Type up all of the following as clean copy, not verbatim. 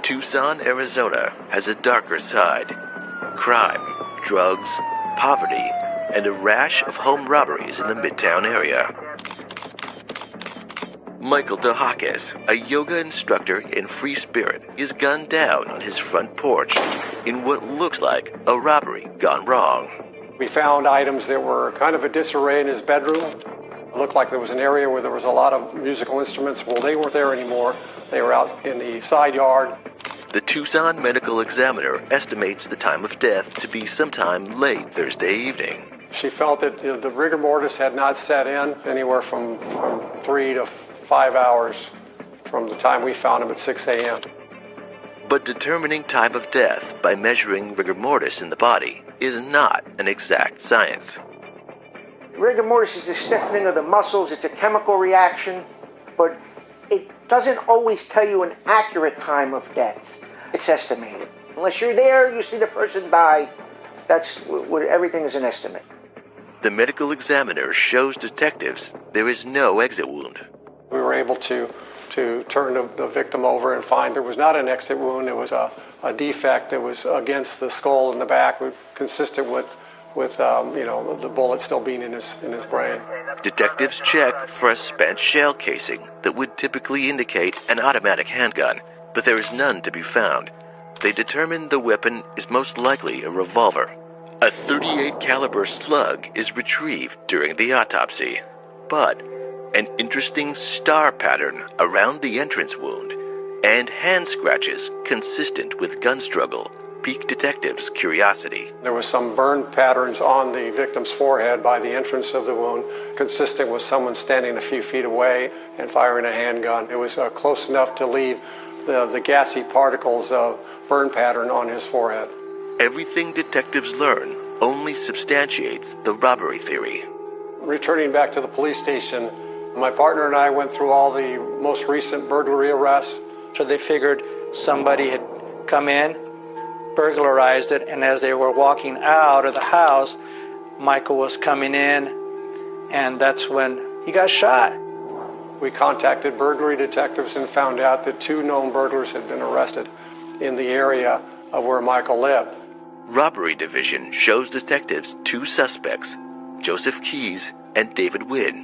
Tucson, Arizona has a darker side. Crime, drugs, poverty, and a rash of home robberies in the Midtown area. Michael DeHakis, a yoga instructor in free spirit, is gunned down on his front porch in what looks like a robbery gone wrong. We found items that were kind of a disarray in his bedroom. It looked like there was an area where there was a lot of musical instruments. Well, they weren't there anymore. They were out in the side yard. The Tucson Medical Examiner estimates the time of death to be sometime late Thursday evening. She felt that the rigor mortis had not set in anywhere from 3 to 5 hours from the time we found him at 6 a.m. But determining time of death by measuring rigor mortis in the body is not an exact science. Rigor mortis is the stiffening of the muscles. It's a chemical reaction, but it doesn't always tell you an accurate time of death. It's estimated. Unless you're there, you see the person die, that's where everything is an estimate. The medical examiner shows detectives there is no exit wound. We were able to turn the victim over and find there was not an exit wound. It was a defect that was against the skull in the back, consistent with the bullet still being in his brain. Detectives check for a spent shell casing that would typically indicate an automatic handgun, but there is none to be found. They determine the weapon is most likely a revolver. A .38 caliber slug is retrieved during the autopsy, but an interesting star pattern around the entrance wound and hand scratches consistent with gun struggle piqued detectives' curiosity. There was some burn patterns on the victim's forehead by the entrance of the wound, consistent with someone standing a few feet away and firing a handgun. It was close enough to leave the gassy particles of burn pattern on his forehead. Everything detectives learn only substantiates the robbery theory. Returning back to the police station, my partner and I went through all the most recent burglary arrests. So they figured somebody had come in, burglarized it, and as they were walking out of the house, Michael was coming in, and that's when he got shot. We contacted burglary detectives and found out that 2 known burglars had been arrested in the area of where Michael lived. Robbery Division shows detectives 2 suspects, Joseph Keys and David Wynn.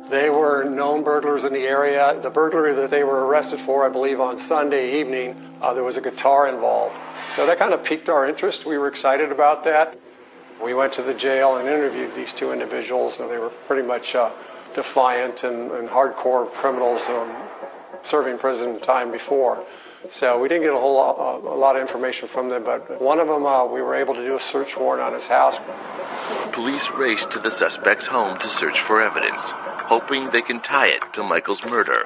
They were known burglars in the area. The burglary that they were arrested for, I believe on Sunday evening, there was a guitar involved. So that kind of piqued our interest. We were excited about that. We went to the jail and interviewed these 2 individuals, and they were pretty much defiant and hardcore criminals serving prison time before. So we didn't get a lot of information from them, but one of them, we were able to do a search warrant on his house. Police race to the suspect's home to search for evidence, hoping they can tie it to Michael's murder.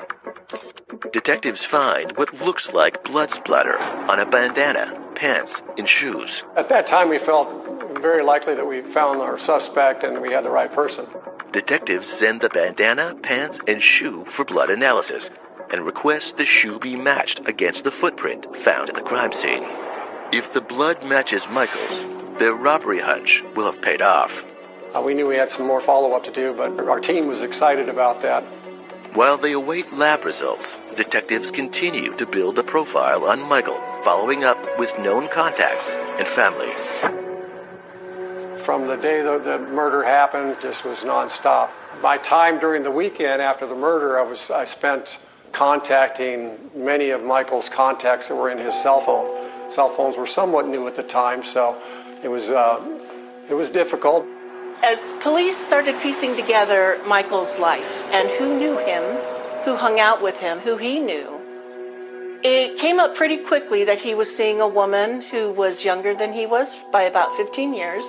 Detectives find what looks like blood splatter on a bandana, pants, and shoes. At that time, we felt very likely that we found our suspect and we had the right person. Detectives send the bandana, pants, and shoe for blood analysis and request the shoe be matched against the footprint found at the crime scene. If the blood matches Michael's, their robbery hunch will have paid off. We knew we had some more follow-up to do, but our team was excited about that. While they await lab results, detectives continue to build a profile on Michael, following up with known contacts and family. From the day the murder happened, just was nonstop. My time during the weekend after the murder, I spent contacting many of Michael's contacts that were in his cell phone. Cell phones were somewhat new at the time, so it was difficult. As police started piecing together Michael's life and who knew him, who hung out with him, who he knew, it came up pretty quickly that he was seeing a woman who was younger than he was by about 15 years.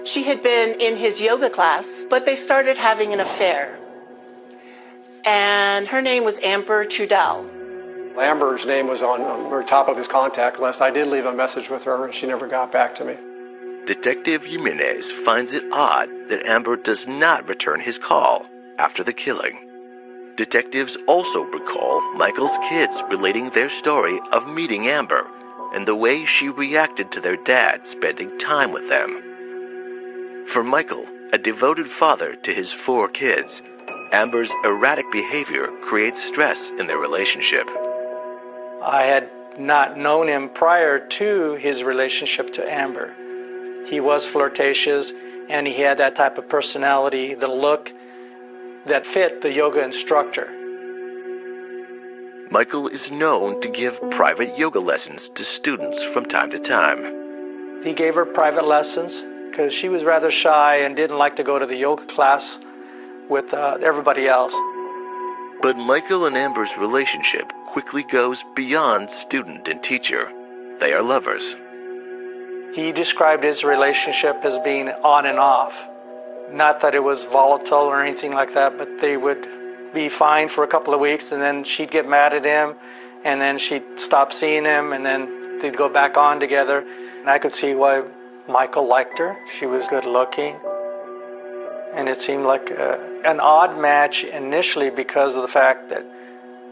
She had been in his yoga class, but they started having an affair. And her name was Amber Trudell. Amber's name was on the top of his contact list. I did leave a message with her, and she never got back to me. Detective Jimenez finds it odd that Amber does not return his call after the killing. Detectives also recall Michael's kids relating their story of meeting Amber and the way she reacted to their dad spending time with them. For Michael, a devoted father to his 4 kids, Amber's erratic behavior creates stress in their relationship. I had not known him prior to his relationship to Amber. He was flirtatious, and he had that type of personality, the look that fit the yoga instructor. Michael is known to give private yoga lessons to students from time to time. He gave her private lessons because she was rather shy and didn't like to go to the yoga class with everybody else. But Michael and Amber's relationship quickly goes beyond student and teacher. They are lovers. He described his relationship as being on and off. Not that it was volatile or anything like that, but they would be fine for a couple of weeks, and then she'd get mad at him, and then she'd stop seeing him, and then they'd go back on together. And I could see why Michael liked her. She was good looking. And it seemed like an odd match initially because of the fact that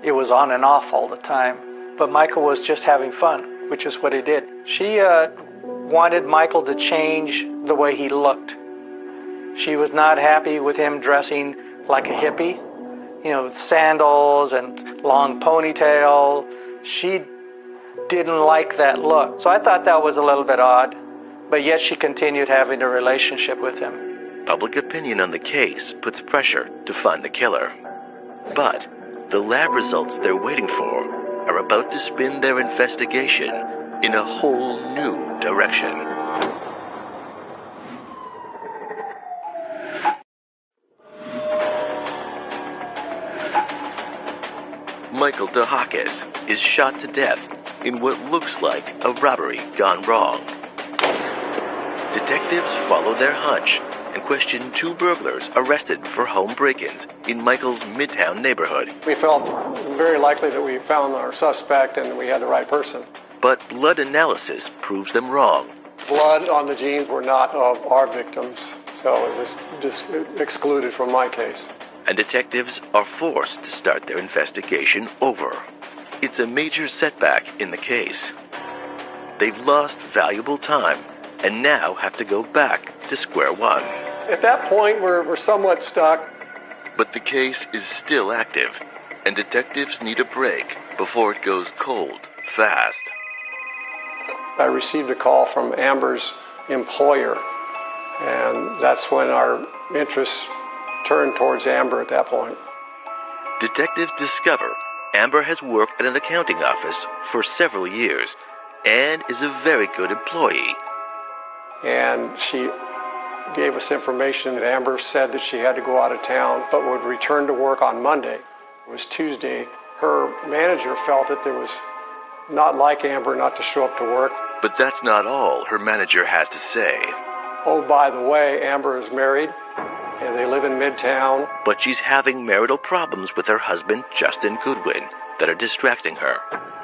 it was on and off all the time. But Michael was just having fun, which is what he did. She wanted Michael to change the way he looked. She was not happy with him dressing like a hippie, with sandals and long ponytail. She didn't like that look. So I thought that was a little bit odd, but yet she continued having a relationship with him. Public opinion on the case puts pressure to find the killer. But the lab results they're waiting for are about to spin their investigation in a whole new direction. Michael DeHakis is shot to death in what looks like a robbery gone wrong. Detectives follow their hunch and question two burglars arrested for home break-ins in Michael's Midtown neighborhood. We felt very likely that we found our suspect and we had the right person. But blood analysis proves them wrong. Blood on the jeans were not of our victims, so it was just excluded from my case. And detectives are forced to start their investigation over. It's a major setback in the case. They've lost valuable time and now have to go back to square one. At that point, we're somewhat stuck. But the case is still active, and detectives need a break before it goes cold fast. I received a call from Amber's employer, and that's when our interests turned towards Amber at that point. Detectives discover Amber has worked at an accounting office for several years and is a very good employee. And she gave us information that Amber said that she had to go out of town but would return to work on Monday. It was Tuesday. Her manager felt that it was not like Amber not to show up to work. But that's not all her manager has to say. Oh, by the way, Amber is married, and they live in Midtown. But she's having marital problems with her husband, Justin Goodwin, that are distracting her.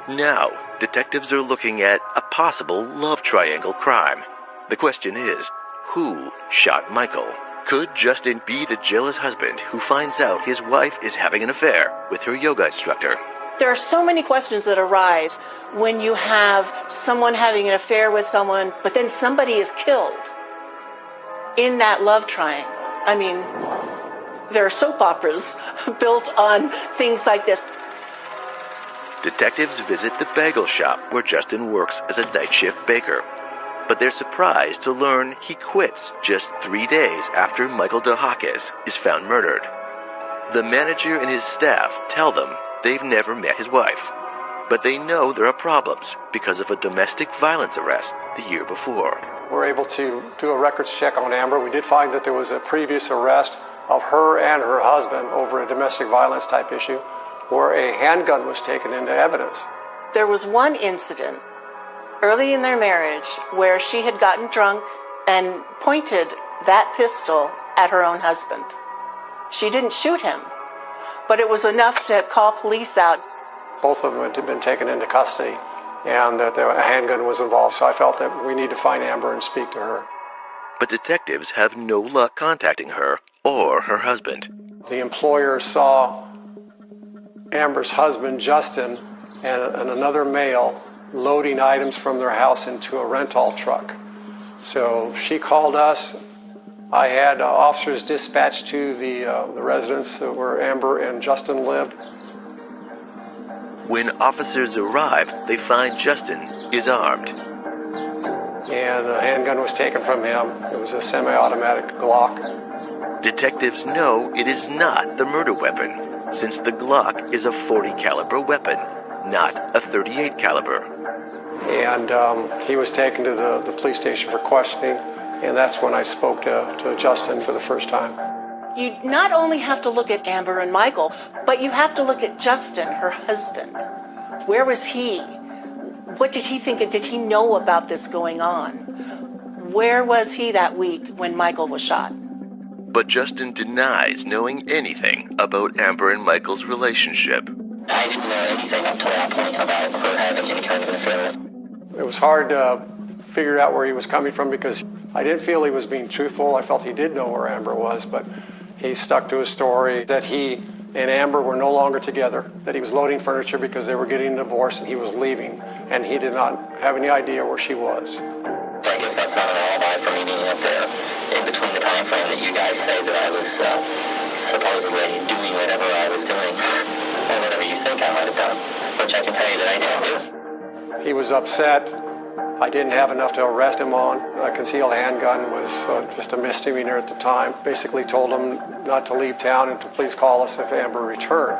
Now, detectives are looking at a possible love triangle crime. The question is, who shot Michael? Could Justin be the jealous husband who finds out his wife is having an affair with her yoga instructor? There are so many questions that arise when you have someone having an affair with someone, but then somebody is killed in that love triangle. I mean, there are soap operas built on things like this. Detectives visit the bagel shop where Justin works as a night shift baker. But they're surprised to learn he quits just 3 days after Michael DeHakis is found murdered. The manager and his staff tell them they've never met his wife, but they know there are problems because of a domestic violence arrest the year before. We're able to do a records check on Amber. We did find that there was a previous arrest of her and her husband over a domestic violence type issue where a handgun was taken into evidence. There was one incident early in their marriage where she had gotten drunk and pointed that pistol at her own husband. She didn't shoot him, but it was enough to call police out. Both of them had been taken into custody, and that a handgun was involved, so I felt that we need to find Amber and speak to her. But detectives have no luck contacting her or her husband. The employer saw Amber's husband, Justin, and another male loading items from their house into a rental truck. So she called us. I had officers dispatched to the residence where Amber and Justin lived. When officers arrive, they find Justin is armed. And a handgun was taken from him. It was a semi-automatic Glock. Detectives know it is not the murder weapon, since the Glock is a .40 caliber weapon, not a .38 caliber. And he was taken to the police station for questioning, and that's when I spoke to Justin for the first time. You not only have to look at Amber and Michael, but you have to look at Justin, her husband. Where was he? What did he think? Did he know about this going on? Where was he that week when Michael was shot? But Justin denies knowing anything about Amber and Michael's relationship. I didn't know anything up to that point about her having any kind of an affair. It was hard to figure out where he was coming from because I didn't feel he was being truthful. I felt he did know where Amber was, but he stuck to his story that he and Amber were no longer together, that he was loading furniture because they were getting divorced and he was leaving, and he did not have any idea where she was. I guess that's not an alibi for me being up there in between the time frame that you guys say that I was supposedly doing whatever I was doing, or whatever you think I might have done, which I can tell you that I didn't do. He was upset. I didn't have enough to arrest him on. A concealed handgun was just a misdemeanor at the time. Basically told him not to leave town and to please call us if Amber returned.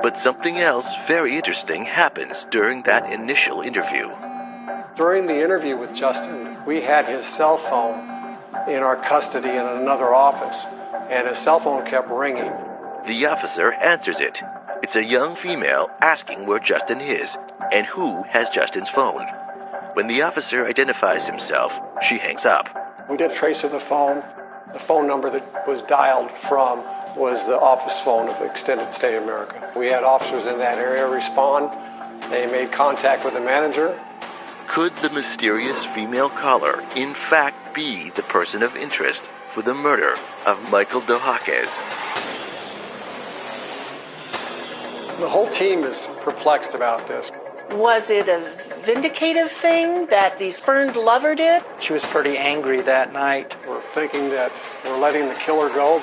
But something else very interesting happens during that initial interview. During the interview with Justin, we had his cell phone in our custody in another office, and his cell phone kept ringing. The officer answers it. It's a young female asking where Justin is and who has Justin's phone. When the officer identifies himself, she hangs up. We did trace of the phone. The phone number that was dialed from was the office phone of Extended Stay America. We had officers in that area respond. They made contact with the manager. Could the mysterious female caller in fact be the person of interest for the murder of Michael Dohaquez? The whole team is perplexed about this. Was it a vindicative thing that the spurned lover did? She was pretty angry that night. We're thinking that we're letting the killer go.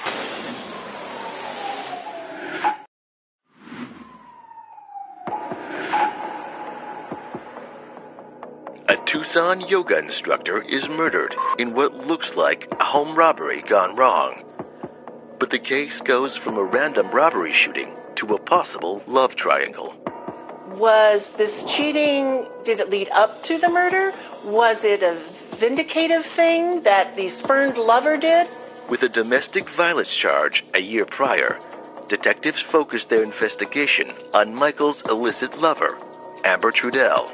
A Tucson yoga instructor is murdered in what looks like a home robbery gone wrong. But the case goes from a random robbery shooting to a possible love triangle. Was this cheating, did it lead up to the murder? Was it a vindicative thing that the spurned lover did? With a domestic violence charge a year prior, detectives focused their investigation on Michael's illicit lover, Amber Trudell.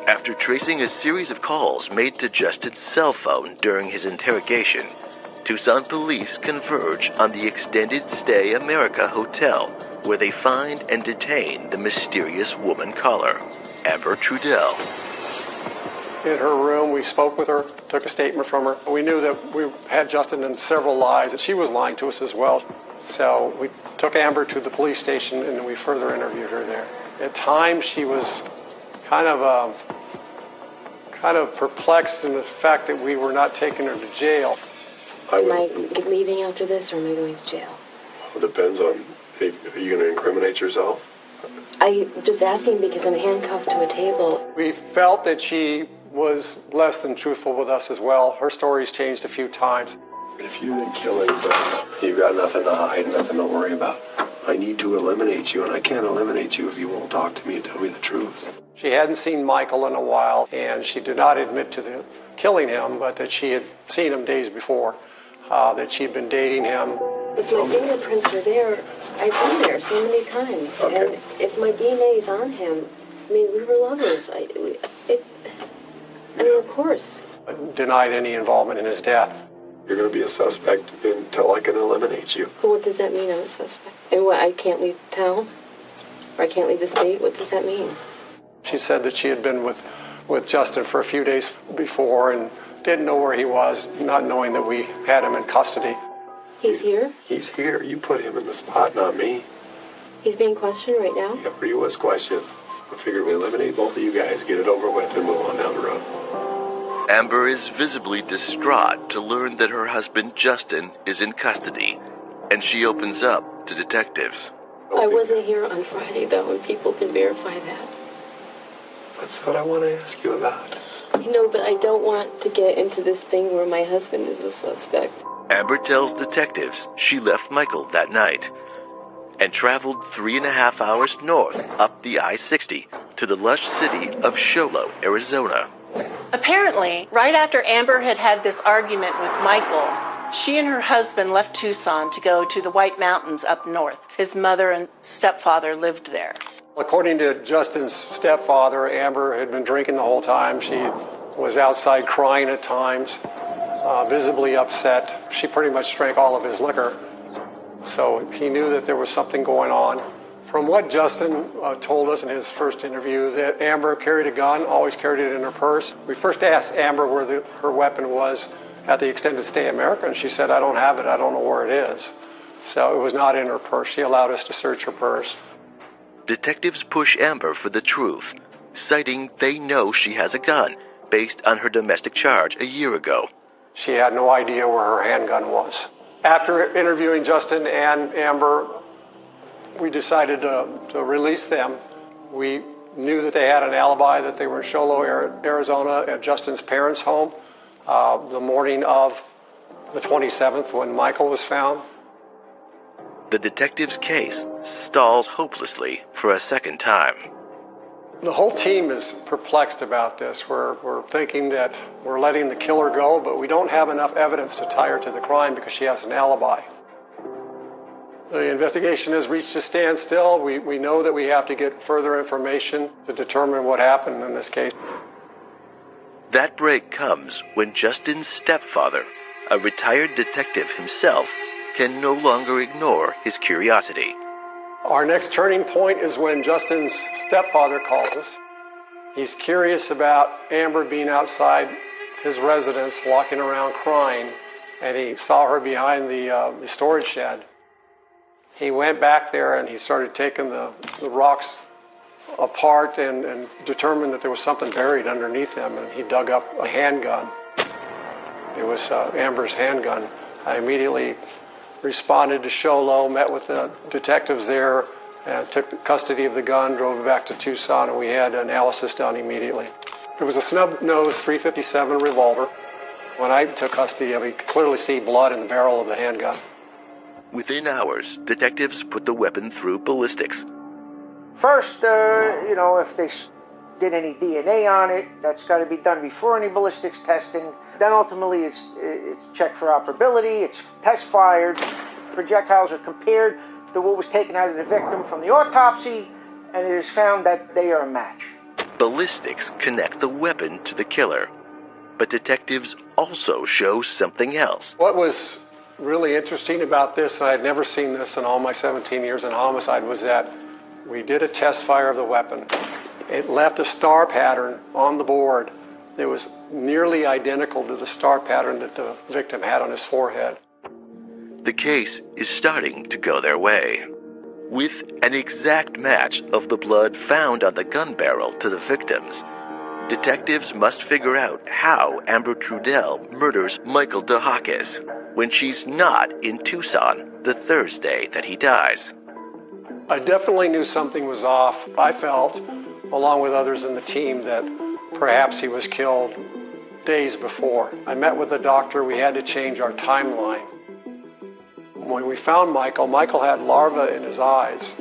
After tracing a series of calls made to Justin's cell phone during his interrogation, Tucson police converge on the Extended Stay America Hotel, where they find and detain the mysterious woman caller, Amber Trudell. In her room, we spoke with her, took a statement from her. We knew that we had Justin in several lies, and she was lying to us as well. So we took Amber to the police station, and we further interviewed her there. At times, she was kind of perplexed in the fact that we were not taking her to jail. Am I leaving after this, or am I going to jail? Well, it depends on, are you going to incriminate yourself? I'm just asking because I'm handcuffed to a table. We felt that she was less than truthful with us as well. Her story's changed a few times. If you didn't kill anybody, you've got nothing to hide, nothing to worry about. I need to eliminate you, and I can't eliminate you if you won't talk to me and tell me the truth. She hadn't seen Michael in a while, and she did not admit to killing him, but that she had seen him days before, that she'd been dating him. If my fingerprints were there, I've been there so many times. Okay. And if my DNA is on him, I mean, we were lovers. Of course. Denied any involvement in his death. You're going to be a suspect until I can eliminate you. But what does that mean, I'm a suspect? And what, I can't leave town? Or I can't leave the state? What does that mean? She said that she had been with Justin for a few days before and didn't know where he was, not knowing that we had him in custody. He's here? He's here. You put him in the spot, not me. He's being questioned right now? Yeah, he was questioned. I figured we eliminate both of you guys, get it over with, and move on down the road. Amber is visibly distraught to learn that her husband Justin is in custody, and she opens up to detectives. I wasn't here on Friday, though, and people can verify that. That's what I want to ask you about. No, but I don't want to get into this thing where my husband is a suspect. Amber tells detectives she left Michael that night and traveled 3.5 hours north up the I-60 to the lush city of Show Low, Arizona. Apparently, right after Amber had had this argument with Michael, she and her husband left Tucson to go to the White Mountains up north. His mother and stepfather lived there. According to Justin's stepfather, Amber had been drinking the whole time. She was outside crying at times, visibly upset. She pretty much drank all of his liquor. So he knew that there was something going on. From what Justin told us in his first interview, that Amber carried a gun, always carried it in her purse. We first asked Amber where her weapon was at the Extended Stay America, and she said, "I don't have it, I don't know where it is." So it was not in her purse. She allowed us to search her purse. Detectives push Amber for the truth, citing they know she has a gun based on her domestic charge a year ago. She had no idea where her handgun was. After interviewing Justin and Amber, we decided to release them. We knew that they had an alibi, that they were in Show Low, Arizona, at Justin's parents' home the morning of the 27th when Michael was found. The detective's case stalls hopelessly for a second time. The whole team is perplexed about this. We're thinking that we're letting the killer go, but we don't have enough evidence to tie her to the crime because she has an alibi. The investigation has reached a standstill. We know that we have to get further information to determine what happened in this case. That break comes when Justin's stepfather, a retired detective himself, can no longer ignore his curiosity. Our next turning point is when Justin's stepfather calls us. He's curious about Amber being outside his residence, walking around crying, and he saw her behind the storage shed. He went back there and he started taking the rocks apart and determined that there was something buried underneath them, and he dug up a handgun. It was Amber's handgun. I immediately responded to Show Low, met with the detectives there, and took custody of the gun, drove it back to Tucson, and we had analysis done immediately. It was a snub-nosed .357 revolver. When I took custody of it, you could clearly see blood in the barrel of the handgun. Within hours, detectives put the weapon through ballistics. First, if they did any DNA on it, that's got to be done before any ballistics testing. Then ultimately it's checked for operability, it's test fired, projectiles are compared to what was taken out of the victim from the autopsy, and it is found that they are a match. Ballistics connect the weapon to the killer, but detectives also show something else. What was really interesting about this, and I'd never seen this in all my 17 years in homicide, was that we did a test fire of the weapon. It left a star pattern on the board that was nearly identical to the star pattern that the victim had on his forehead. The case is starting to go their way. With an exact match of the blood found on the gun barrel to the victims, detectives must figure out how Amber Trudell murders Michael DeHakis when she's not in Tucson the Thursday that he dies. I definitely knew something was off. I felt, along with others in the team, that perhaps he was killed days before. I met with the doctor. We had to change our timeline. When we found Michael had larvae in his eyes,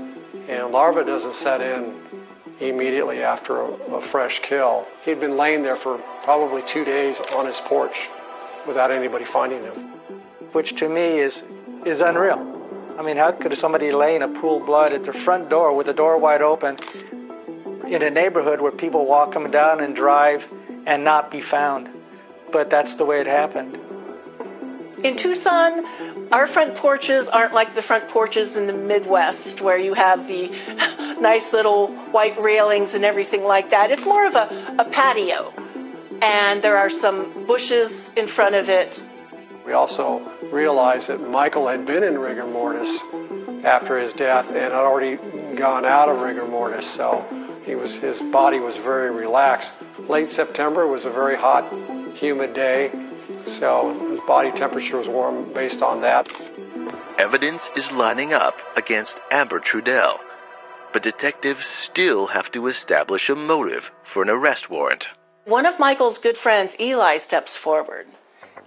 and larvae doesn't set in immediately after a fresh kill. He'd been laying there for probably 2 days on his porch without anybody finding him. Which to me is unreal. I mean, how could somebody lay in a pool of blood at their front door with the door wide open in a neighborhood where people walk them down and drive and not be found? But that's the way it happened. In Tucson, our front porches aren't like the front porches in the Midwest where you have the nice little white railings and everything like that. It's more of a patio, and there are some bushes in front of it. We also realized that Michael had been in rigor mortis after his death and had already gone out of rigor mortis, so his body was very relaxed. Late September was a very hot, humid day, so his body temperature was warm based on that. Evidence is lining up against Amber Trudell, but detectives still have to establish a motive for an arrest warrant. One of Michael's good friends, Eli, steps forward,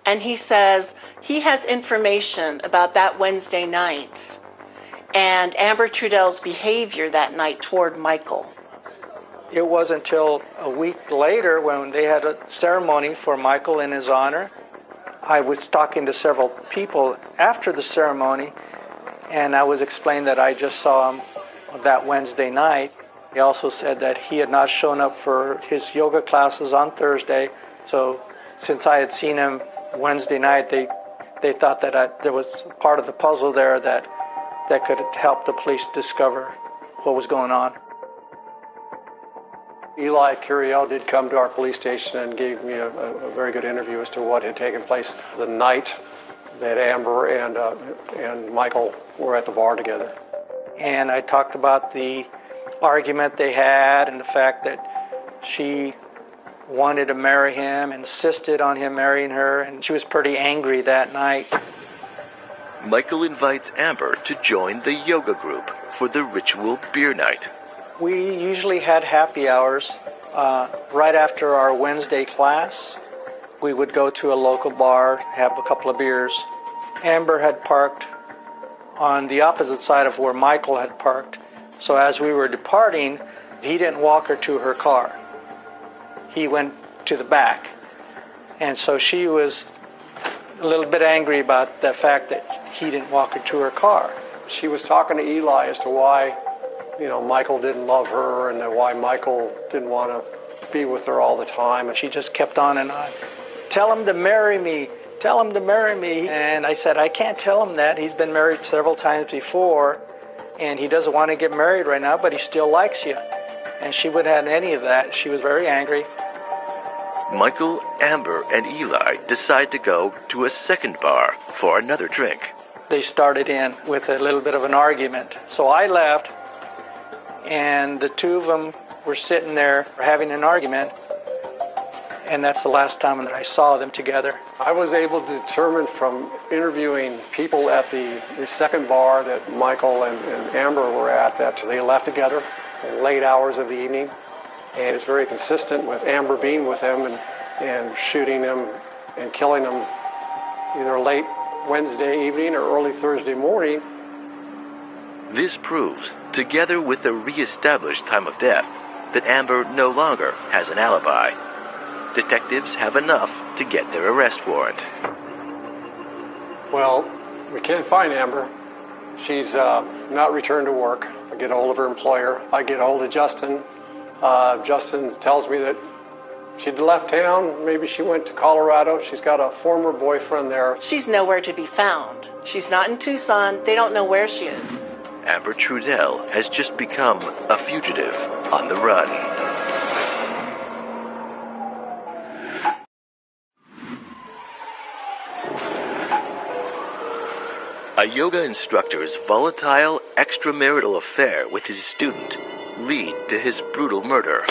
and he says he has information about that Wednesday night and Amber Trudell's behavior that night toward Michael. It wasn't until a week later when they had a ceremony for Michael in his honor. I was talking to several people after the ceremony, and I was explaining that I just saw him that Wednesday night. He also said that he had not shown up for his yoga classes on Thursday, so since I had seen him Wednesday night, they thought that there was part of the puzzle there that could help the police discover what was going on. Eli Curiel did come to our police station and gave me a very good interview as to what had taken place the night that Amber and Michael were at the bar together. And I talked about the argument they had and the fact that she wanted to marry him, insisted on him marrying her, and she was pretty angry that night. Michael invites Amber to join the yoga group for the ritual beer night. We usually had happy hours right after our Wednesday class. We would go to a local bar, have a couple of beers. Amber had parked on the opposite side of where Michael had parked. So as we were departing, he didn't walk her to her car. He went to the back. And so she was a little bit angry about the fact that he didn't walk her to her car. She was talking to Eli as to why, Michael didn't love her and why Michael didn't want to be with her all the time. And she just kept on and on. Tell him to marry me. Tell him to marry me. And I said, I can't tell him that. He's been married several times before, and he doesn't want to get married right now, but he still likes you. And she wouldn't have any of that. She was very angry. Michael, Amber, and Eli decide to go to a second bar for another drink. They started in with a little bit of an argument. So I left, and the two of them were sitting there having an argument, and that's the last time that I saw them together. I was able to determine from interviewing people at the second bar that Michael and Amber were at that they left together in late hours of the evening. And it's very consistent with Amber being with him and shooting him and killing him either late Wednesday evening or early Thursday morning. This proves, together with the re-established time of death, that Amber no longer has an alibi. Detectives have enough to get their arrest warrant. Well, we can't find Amber. She's not returned to work. I get hold of her employer. I get hold of Justin. Justin tells me that she'd left town. Maybe she went to Colorado. She's got a former boyfriend there. She's nowhere to be found. She's not in Tucson. They don't know where she is. Amber Trudell has just become a fugitive on the run. A yoga instructor's volatile extramarital affair with his student lead to his brutal murder.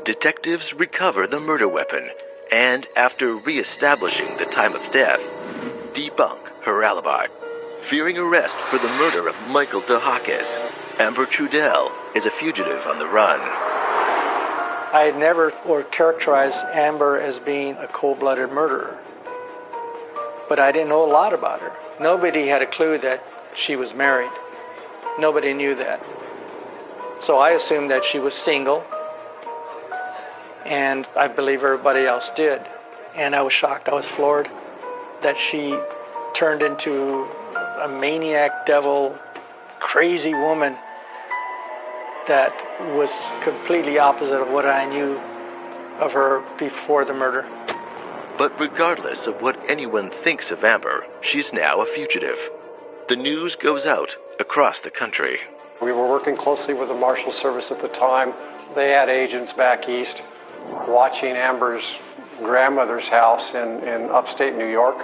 Detectives recover the murder weapon and, after re-establishing the time of death, debunk her alibi. Fearing arrest for the murder of Michael DeHakis, Amber Trudell is a fugitive on the run. I had never characterized Amber as being a cold-blooded murderer, but I didn't know a lot about her. Nobody had a clue that she was married. Nobody knew that. So I assumed that she was single, and I believe everybody else did. And I was shocked, I was floored that she turned into a maniac, devil, crazy woman that was completely opposite of what I knew of her before the murder. But regardless of what anyone thinks of Amber, she's now a fugitive. The news goes out across the country. We were working closely with the Marshal Service at the time. They had agents back east watching Amber's grandmother's house in upstate New York.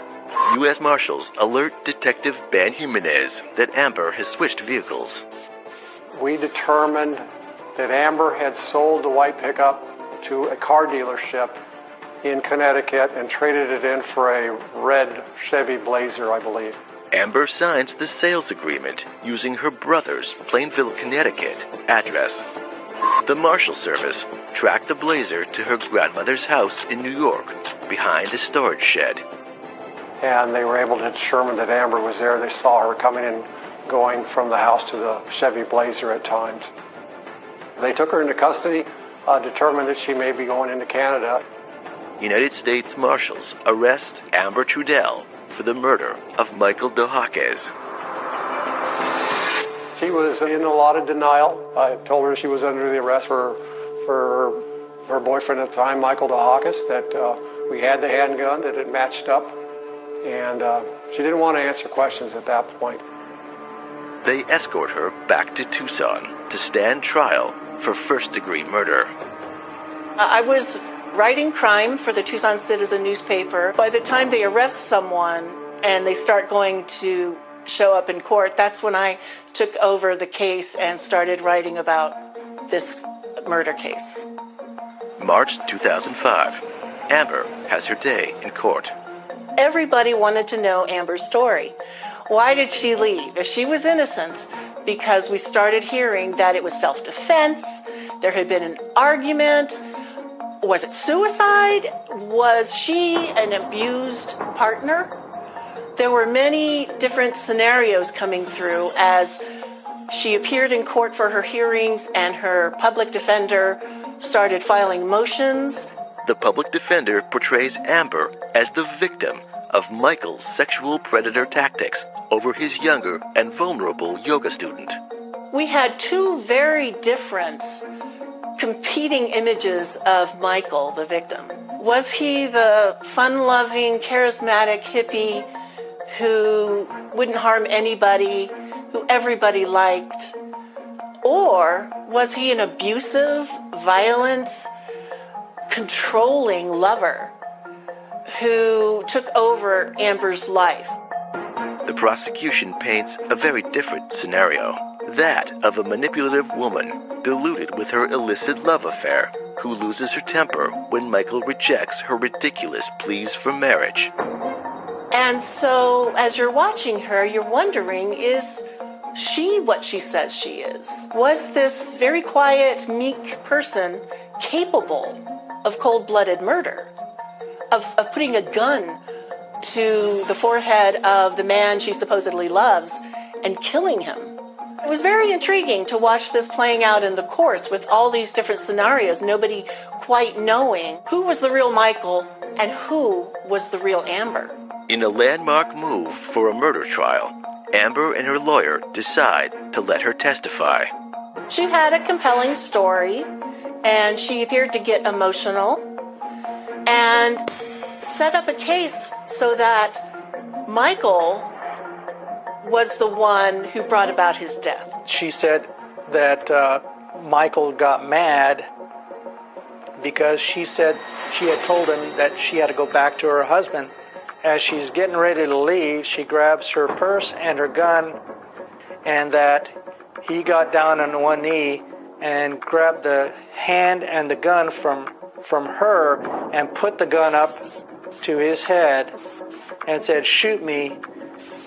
U.S. Marshals alert Detective Ben Jimenez that Amber has switched vehicles. We determined that Amber had sold the white pickup to a car dealership in Connecticut and traded it in for a red Chevy Blazer, I believe. Amber signs the sales agreement using her brother's Plainville, Connecticut address. The Marshal Service tracked the blazer to her grandmother's house in New York, behind a storage shed. And they were able to determine that Amber was there. They saw her coming and going from the house to the Chevy Blazer at times. They took her into custody, determined that she may be going into Canada. United States Marshals arrest Amber Trudell for the murder of Michael DeHakis. She was in a lot of denial. I told her she was under the arrest for her boyfriend at the time, Michael DeHakis, that we had the handgun, that it matched up, and she didn't want to answer questions at that point. They escort her back to Tucson to stand trial for first-degree murder. I was writing crime for the Tucson Citizen newspaper. By the time they arrest someone and they start going to show up in court, that's when I took over the case and started writing about this murder case. March 2005. Amber has her day in court. Everybody wanted to know Amber's story. Why did she leave? If she was innocent, because we started hearing that it was self-defense, there had been an argument. Was it suicide? Was she an abused partner? There were many different scenarios coming through as she appeared in court for her hearings and her public defender started filing motions. The public defender portrays Amber as the victim of Michael's sexual predator tactics over his younger and vulnerable yoga student. We had two very different competing images of Michael, the victim. Was he the fun-loving, charismatic hippie who wouldn't harm anybody, who everybody liked? Or was he an abusive, violent, controlling lover who took over Amber's life? The prosecution paints a very different scenario, that of a manipulative woman deluded with her illicit love affair who loses her temper when Michael rejects her ridiculous pleas for marriage. And so, as you're watching her, you're wondering, is she what she says she is? Was this very quiet, meek person capable of cold-blooded murder? Of putting a gun to the forehead of the man she supposedly loves and killing him? It was very intriguing to watch this playing out in the courts with all these different scenarios, nobody quite knowing who was the real Michael and who was the real Amber. In a landmark move for a murder trial, Amber and her lawyer decide to let her testify. She had a compelling story, and she appeared to get emotional and set up a case so that Michael was the one who brought about his death. She said that Michael got mad because she said she had told him that she had to go back to her husband. As she's getting ready to leave, she grabs her purse and her gun, and that he got down on one knee and grabbed the hand and the gun from her and put the gun up to his head and said, "Shoot me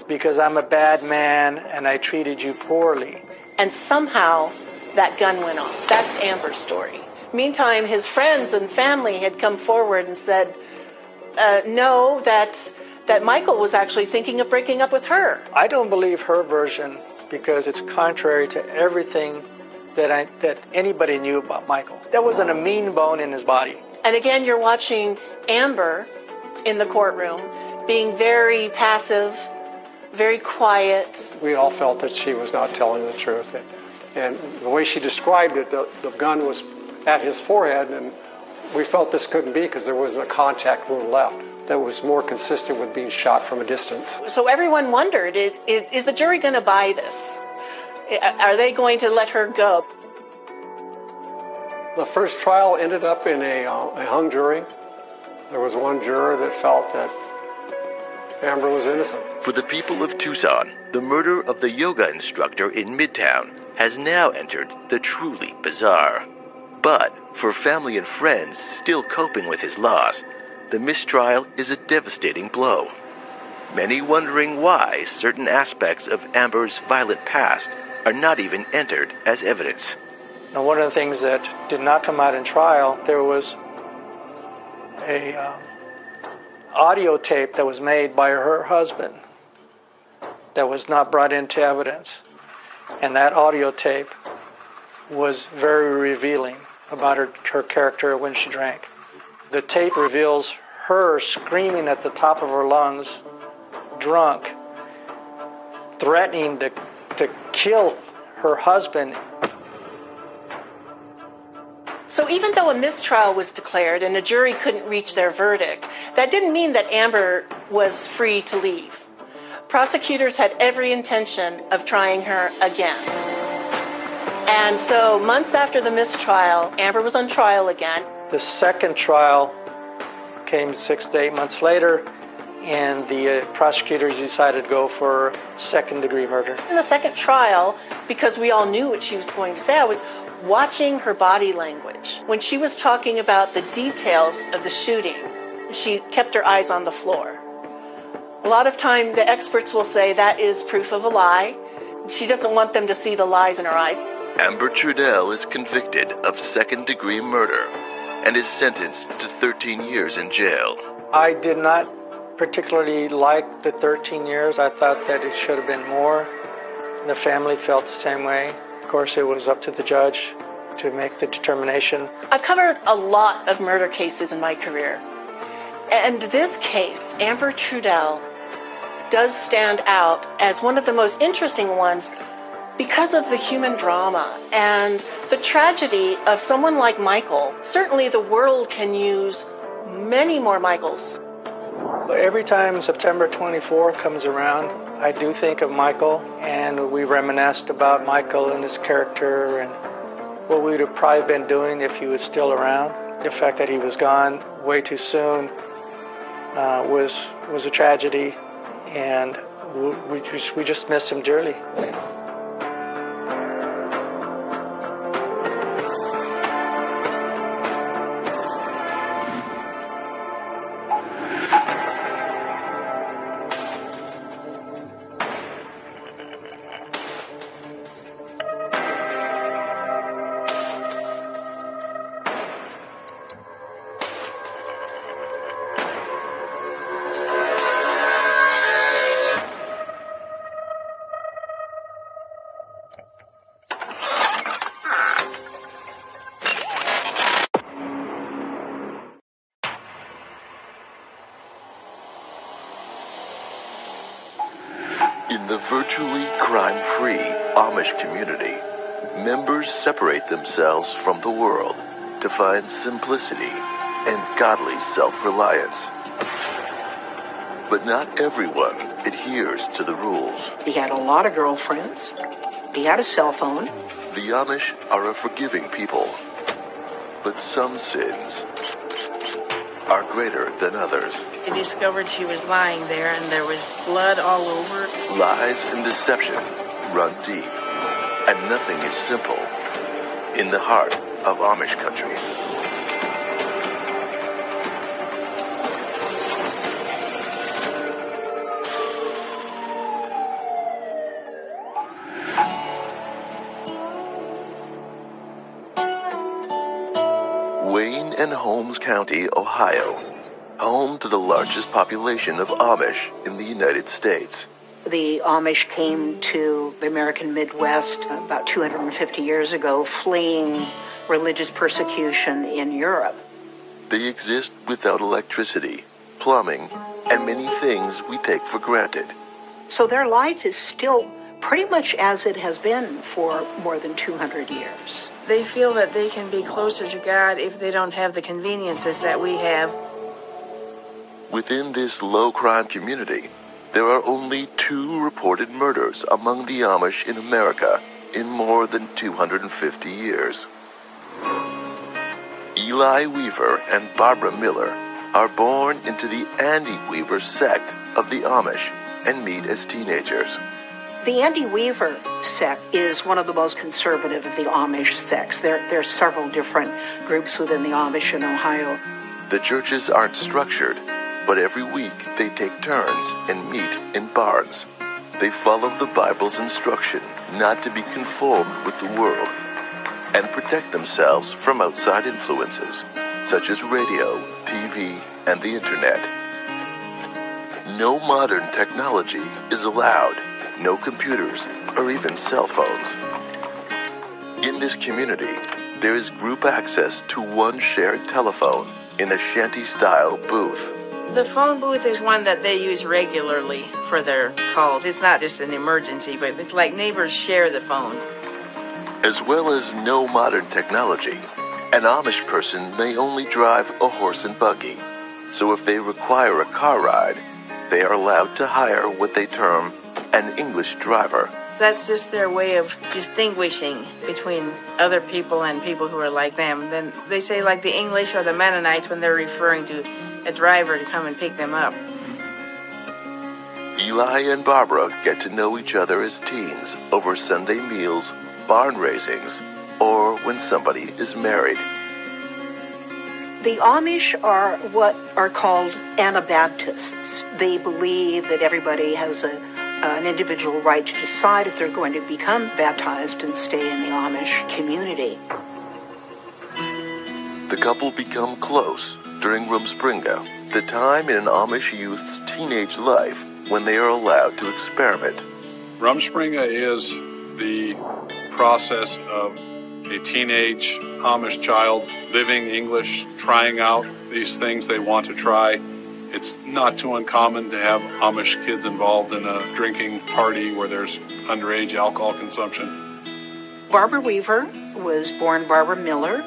because I'm a bad man and I treated you poorly." And somehow that gun went off. That's Amber's story. Meantime, his friends and family had come forward and said, no, that Michael was actually thinking of breaking up with her. I don't believe her version because it's contrary to everything that anybody knew about Michael. There wasn't a mean bone in his body. And again, you're watching Amber in the courtroom being very passive, very quiet. We all felt that she was not telling the truth. And the way she described it, the gun was at his forehead, and we felt this couldn't be because there wasn't a contact wound left that was more consistent with being shot from a distance. So everyone wondered, is the jury going to buy this? Are they going to let her go? The first trial ended up in a hung jury. There was one juror that felt that Amber was innocent. For the people of Tucson, the murder of the yoga instructor in Midtown has now entered the truly bizarre. But for family and friends still coping with his loss, the mistrial is a devastating blow. many wondering why certain aspects of Amber's violent past are not even entered as evidence. Now, one of the things that did not come out in trial, there was a audio tape that was made by her husband that was not brought into evidence. And that audio tape was very revealing about her character when she drank. The tape reveals her screaming at the top of her lungs, drunk, threatening to kill her husband. So even though a mistrial was declared and a jury couldn't reach their verdict, that didn't mean that Amber was free to leave. Prosecutors had every intention of trying her again. And so months after the mistrial, Amber was on trial again. The second trial came 6 to 8 months later, and the prosecutors decided to go for second-degree murder. In the second trial, because we all knew what she was going to say, I was watching her body language. When she was talking about the details of the shooting, she kept her eyes on the floor. A lot of time, the experts will say that is proof of a lie. She doesn't want them to see the lies in her eyes. Amber Trudell is convicted of second-degree murder and is sentenced to 13 years in jail. I did not particularly like the 13 years. I thought that it should have been more. The family felt the same way. Of course, it was up to the judge to make the determination. I've covered a lot of murder cases in my career. And this case, Amber Trudell, does stand out as one of the most interesting ones because of the human drama and the tragedy of someone like Michael. Certainly the world can use many more Michaels. Every time September 24 comes around, I do think of Michael, and we reminisced about Michael and his character and what we would have probably been doing if he was still around. The fact that he was gone way too soon was a tragedy, and we just miss him dearly. In the virtually crime-free Amish community, members separate themselves from the world to find simplicity and godly self-reliance. But not everyone adheres to the rules. He had a lot of girlfriends. He had a cell phone. The Amish are a forgiving people, but some sins are greater than others. I discovered she was lying there and there was blood all over. Lies and deception run deep, and nothing is simple in the heart of Amish country. Wayne and Holmes County, Ohio, home to the largest population of Amish in the United States. The Amish came to the American Midwest about 250 years ago, fleeing religious persecution in Europe. They exist without electricity, plumbing, and many things we take for granted. So their life is still pretty much as it has been for more than 200 years. They feel that they can be closer to God if they don't have the conveniences that we have. Within this low-crime community, there are only 2 reported murders among the Amish in America in more than 250 years. Eli Weaver and Barbara Miller are born into the Andy Weaver sect of the Amish and meet as teenagers. The Andy Weaver sect is one of the most conservative of the Amish sects. There are several different groups within the Amish in Ohio. The churches aren't structured, but every week they take turns and meet in barns. They follow the Bible's instruction not to be conformed with the world and protect themselves from outside influences, such as radio, TV, and the internet. No modern technology is allowed, no computers or even cell phones. In this community, there is group access to one shared telephone in a shanty-style booth. The phone booth is one that they use regularly for their calls. It's not just an emergency, but it's like neighbors share the phone. As well as no modern technology, an Amish person may only drive a horse and buggy. So if they require a car ride, they are allowed to hire what they term an English driver. That's just their way of distinguishing between other people and people who are like them. Then they say like the English or the Mennonites when they're referring to a driver to come and pick them up. Eli and Barbara get to know each other as teens over Sunday meals, barn raisings, or when somebody is married. The Amish are what are called Anabaptists. They believe that everybody has an individual right to decide if they're going to become baptized and stay in the Amish community. The couple become close during Rumspringa, the time in an Amish youth's teenage life when they are allowed to experiment. Rumspringa is the process of a teenage Amish child living English, trying out these things they want to try. It's not too uncommon to have Amish kids involved in a drinking party where there's underage alcohol consumption. Barbara Weaver was born Barbara Miller,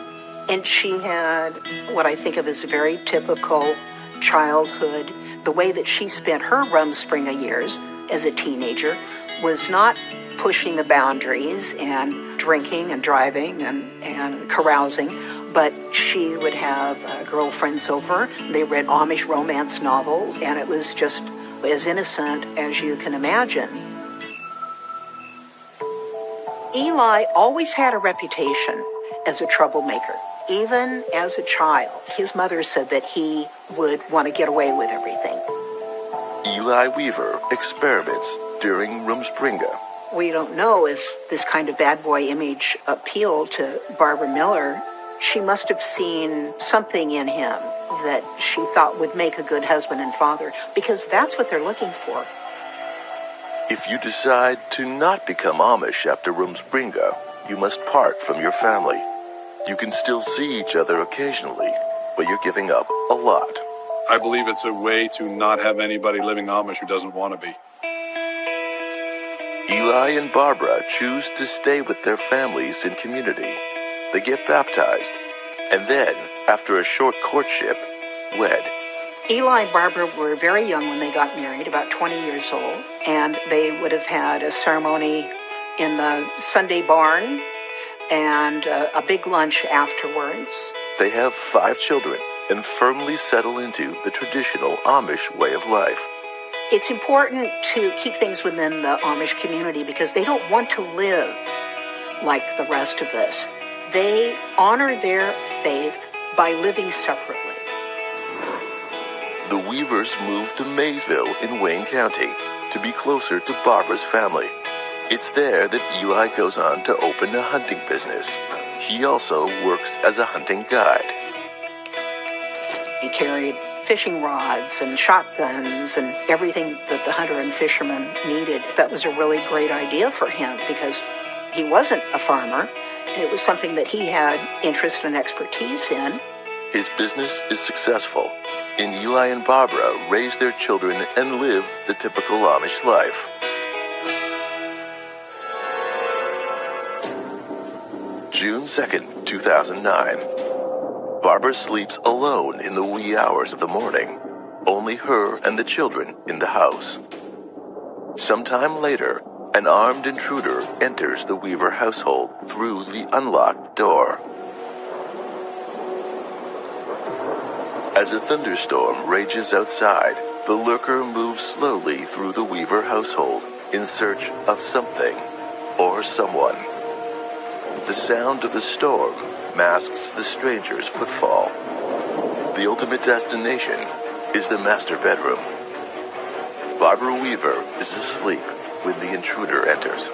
and she had what I think of as a very typical childhood. The way that she spent her Rumspringa years as a teenager was not pushing the boundaries and drinking and driving and carousing, but she would have girlfriends over. They read Amish romance novels, and it was just as innocent as you can imagine. Eli always had a reputation as a troublemaker. Even as a child, his mother said that he would want to get away with everything. Eli Weaver experiments during Rumspringa. We don't know if this kind of bad boy image appealed to Barbara Miller. She must have seen something in him that she thought would make a good husband and father, because that's what they're looking for. If you decide to not become Amish after Rumspringa, you must part from your family. You can still see each other occasionally, but you're giving up a lot. I believe it's a way to not have anybody living Amish who doesn't want to be. Eli and Barbara choose to stay with their families and community. They get baptized, and then, after a short courtship, wed. Eli and Barbara were very young when they got married, about 20 years old, and they would have had a ceremony in the Sunday barn and a big lunch afterwards. They have 5 children and firmly settle into the traditional Amish way of life. It's important to keep things within the Amish community because they don't want to live like the rest of us. They honor their faith by living separately. The Weavers moved to Maysville in Wayne County to be closer to Barbara's family. It's there that Eli goes on to open a hunting business. He also works as a hunting guide. He carried fishing rods and shotguns and everything that the hunter and fisherman needed. That was a really great idea for him because he wasn't a farmer. It was something that he had interest and expertise in. His business is successful, and Eli and Barbara raise their children and live the typical Amish life. June 2nd, 2009. Barbara sleeps alone in the wee hours of the morning, only her and the children in the house. Sometime later, an armed intruder enters the Weaver household through the unlocked door. As a thunderstorm rages outside, the lurker moves slowly through the Weaver household in search of something or someone. The sound of the storm masks the stranger's footfall. The ultimate destination, is the master bedroom. Barbara Weaver is asleep when the intruder enters.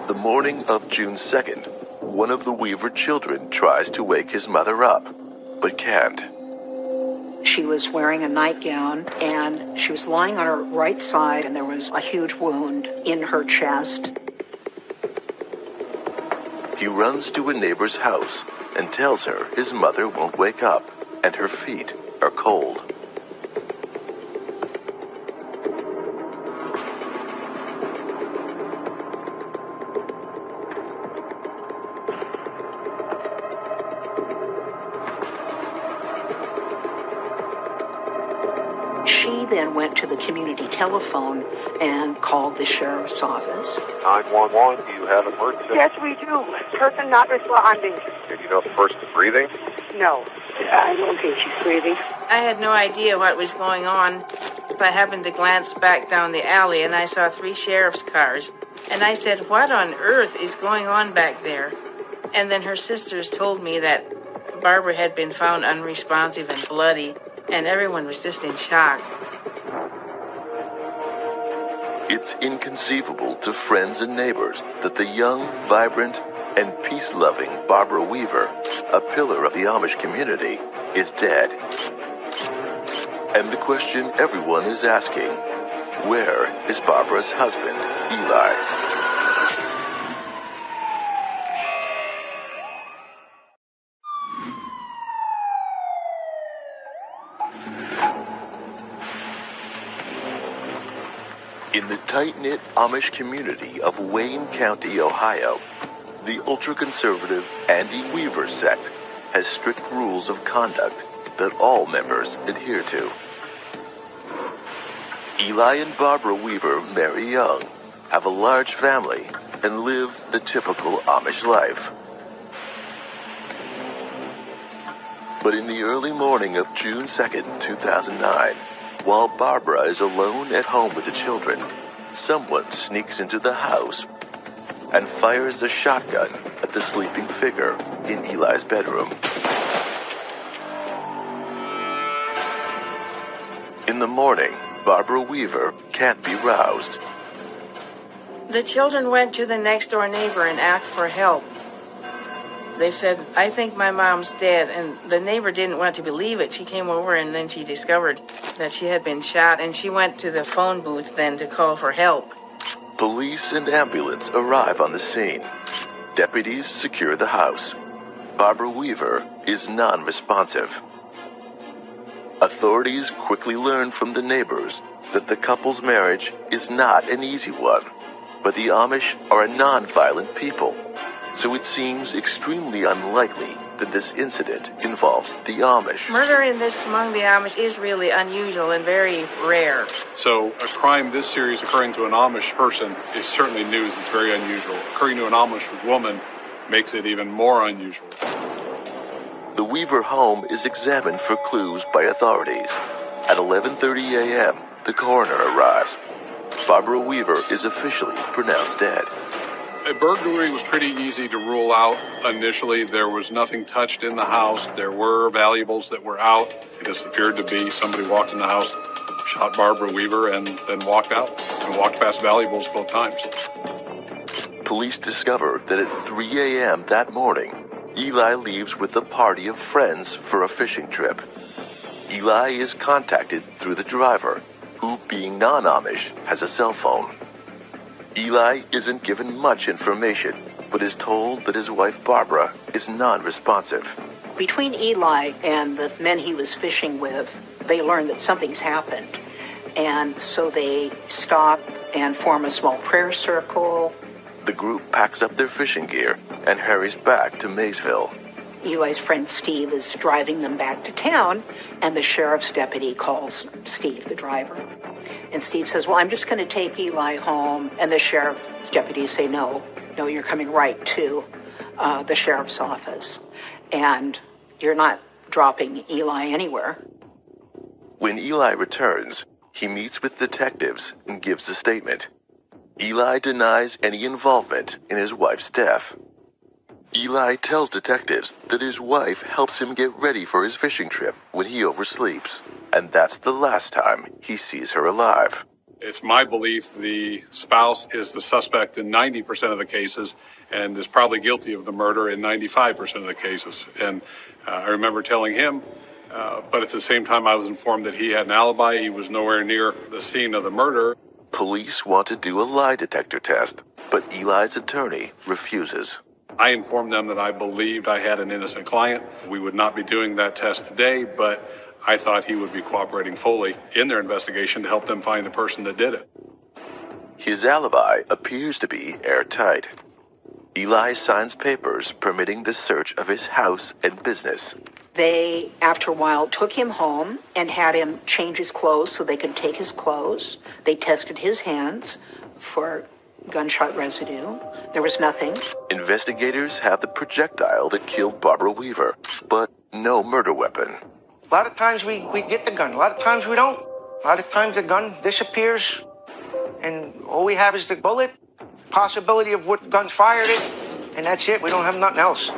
The morning of June 2nd, one of the Weaver children tries to wake his mother up, but can't. She was wearing a nightgown, and she was lying on her right side, and there was a huge wound in her chest. He runs to a neighbor's house and tells her his mother won't wake up, and her feet are cold. She then went to the community telephone and called the sheriff's office. 911, do you have an emergency? Yes, we do. Person not responding. Did you know if the person is breathing? No, I don't think she's breathing. I had no idea what was going on. I happened to glance back down the alley and I saw 3 sheriff's cars. And I said, what on earth is going on back there? And then her sisters told me that Barbara had been found unresponsive and bloody, and everyone was just in shock. It's inconceivable to friends and neighbors that the young, vibrant, and peace-loving Barbara Weaver, a pillar of the Amish community, is dead. And the question everyone is asking, where is Barbara's husband, Eli? In the tight-knit Amish community of Wayne County, Ohio, the ultra-conservative Andy Weaver sect has strict rules of conduct that all members adhere to. Eli and Barbara Weaver marry young, have a large family, and live the typical Amish life. But in the early morning of June 2nd, 2009, while Barbara is alone at home with the children, someone sneaks into the house and fires a shotgun at the sleeping figure in Eli's bedroom. In the morning, Barbara Weaver can't be roused. The children went to the next door neighbor and asked for help. They said, I think my mom's dead, and the neighbor didn't want to believe it. She came over and then she discovered that she had been shot, and she went to the phone booth then to call for help. Police and ambulance arrive on the scene. Deputies secure the house. Barbara Weaver is non-responsive. Authorities quickly learn from the neighbors that the couple's marriage is not an easy one, but the Amish are a non-violent people. So it seems extremely unlikely that this incident involves the Amish. Murder among the Amish is really unusual and very rare. So a crime this serious occurring to an Amish person is certainly news. It's very unusual. Occurring to an Amish woman makes it even more unusual. The Weaver home is examined for clues by authorities. At 11:30 a.m., the coroner arrives. Barbara Weaver is officially pronounced dead. A burglary was pretty easy to rule out initially. There was nothing touched in the house. There were valuables that were out. It just appeared to be somebody walked in the house, shot Barbara Weaver, and then walked out and walked past valuables both times. Police discover that at 3 a.m. that morning, Eli leaves with a party of friends for a fishing trip. Eli is contacted through the driver, who, being non-Amish, has a cell phone. Eli isn't given much information, but is told that his wife Barbara is non-responsive. Between Eli and the men he was fishing with, they learned that something's happened. And so they stop and form a small prayer circle. The group packs up their fishing gear and hurries back to Maysville. Eli's friend Steve is driving them back to town, and the sheriff's deputy calls Steve, the driver. And Steve says, well, I'm just going to take Eli home. And the sheriff's deputies say, no, you're coming right to the sheriff's office. And you're not dropping Eli anywhere. When Eli returns, he meets with detectives and gives a statement. Eli denies any involvement in his wife's death. Eli tells detectives that his wife helps him get ready for his fishing trip when he oversleeps, and that's the last time he sees her alive. It's my belief the spouse is the suspect in 90% of the cases and is probably guilty of the murder in 95% of the cases. And I remember telling him, but at the same time I was informed that he had an alibi. He was nowhere near the scene of the murder. Police want to do a lie detector test, but Eli's attorney refuses. I informed them that I believed I had an innocent client. We would not be doing that test today, but I thought he would be cooperating fully in their investigation to help them find the person that did it. His alibi appears to be airtight. Eli signs papers permitting the search of his house and business. They, after a while, took him home and had him change his clothes so they could take his clothes. They tested his hands for gunshot residue. There was nothing. Investigators have the projectile that killed Barbara Weaver, but no murder weapon. A lot of times we get the gun. A lot of times we don't. A lot of times the gun disappears, and all we have is the bullet, possibility of what guns fired it, and that's it. We don't have nothing else.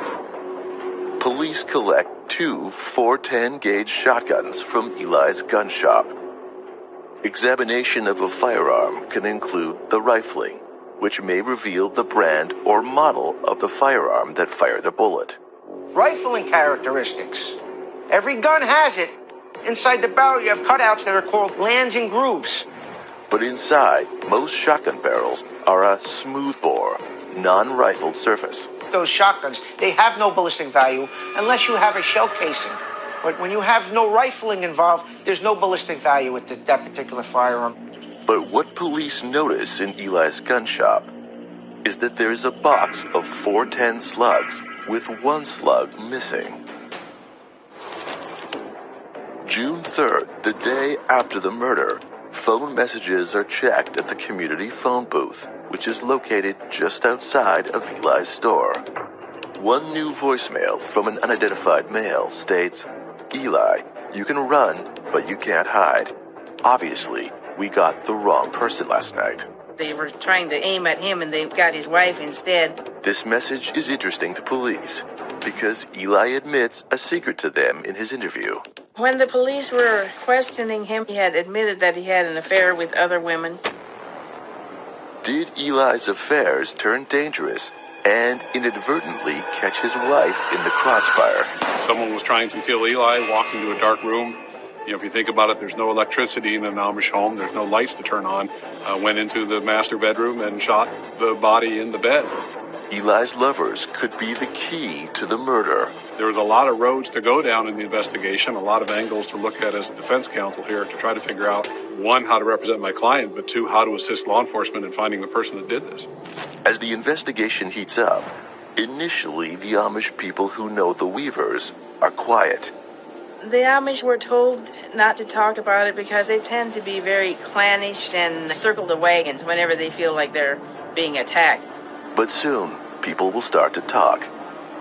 Police collect 2 .410 gauge shotguns from Eli's gun shop. Examination of a firearm can include the rifling, which may reveal the brand or model of the firearm that fired the bullet. Rifling characteristics. Every gun has it. Inside the barrel, you have cutouts that are called glands and grooves. But inside, most shotgun barrels are a smoothbore, non-rifled surface. Those shotguns, they have no ballistic value unless you have a shell casing. But when you have no rifling involved, there's no ballistic value with that particular firearm. But what police notice in Eli's gun shop is that there's a box of .410 slugs with 1 slug missing. June 3rd, the day after the murder, phone messages are checked at the community phone booth, which is located just outside of Eli's store. One new voicemail from an unidentified male states, "Eli, you can run, but you can't hide. Obviously, we got the wrong person last night." They were trying to aim at him and they got his wife instead. This message is interesting to police because Eli admits a secret to them in his interview. When the police were questioning him, he had admitted that he had an affair with other women. Did Eli's affairs turn dangerous and inadvertently catch his wife in the crossfire? Someone was trying to kill Eli, walked into a dark room. If you think about it, there's no electricity in an Amish home. There's no lights to turn on. Went into the master bedroom and shot the body in the bed. Eli's lovers could be the key to the murder. There was a lot of roads to go down in the investigation, a lot of angles to look at as defense counsel here to try to figure out, 1, how to represent my client, but 2, how to assist law enforcement in finding the person that did this. As the investigation heats up, initially the Amish people who know the Weavers are quiet. The Amish were told not to talk about it because they tend to be very clannish and circle the wagons whenever they feel like they're being attacked. But soon, people will start to talk,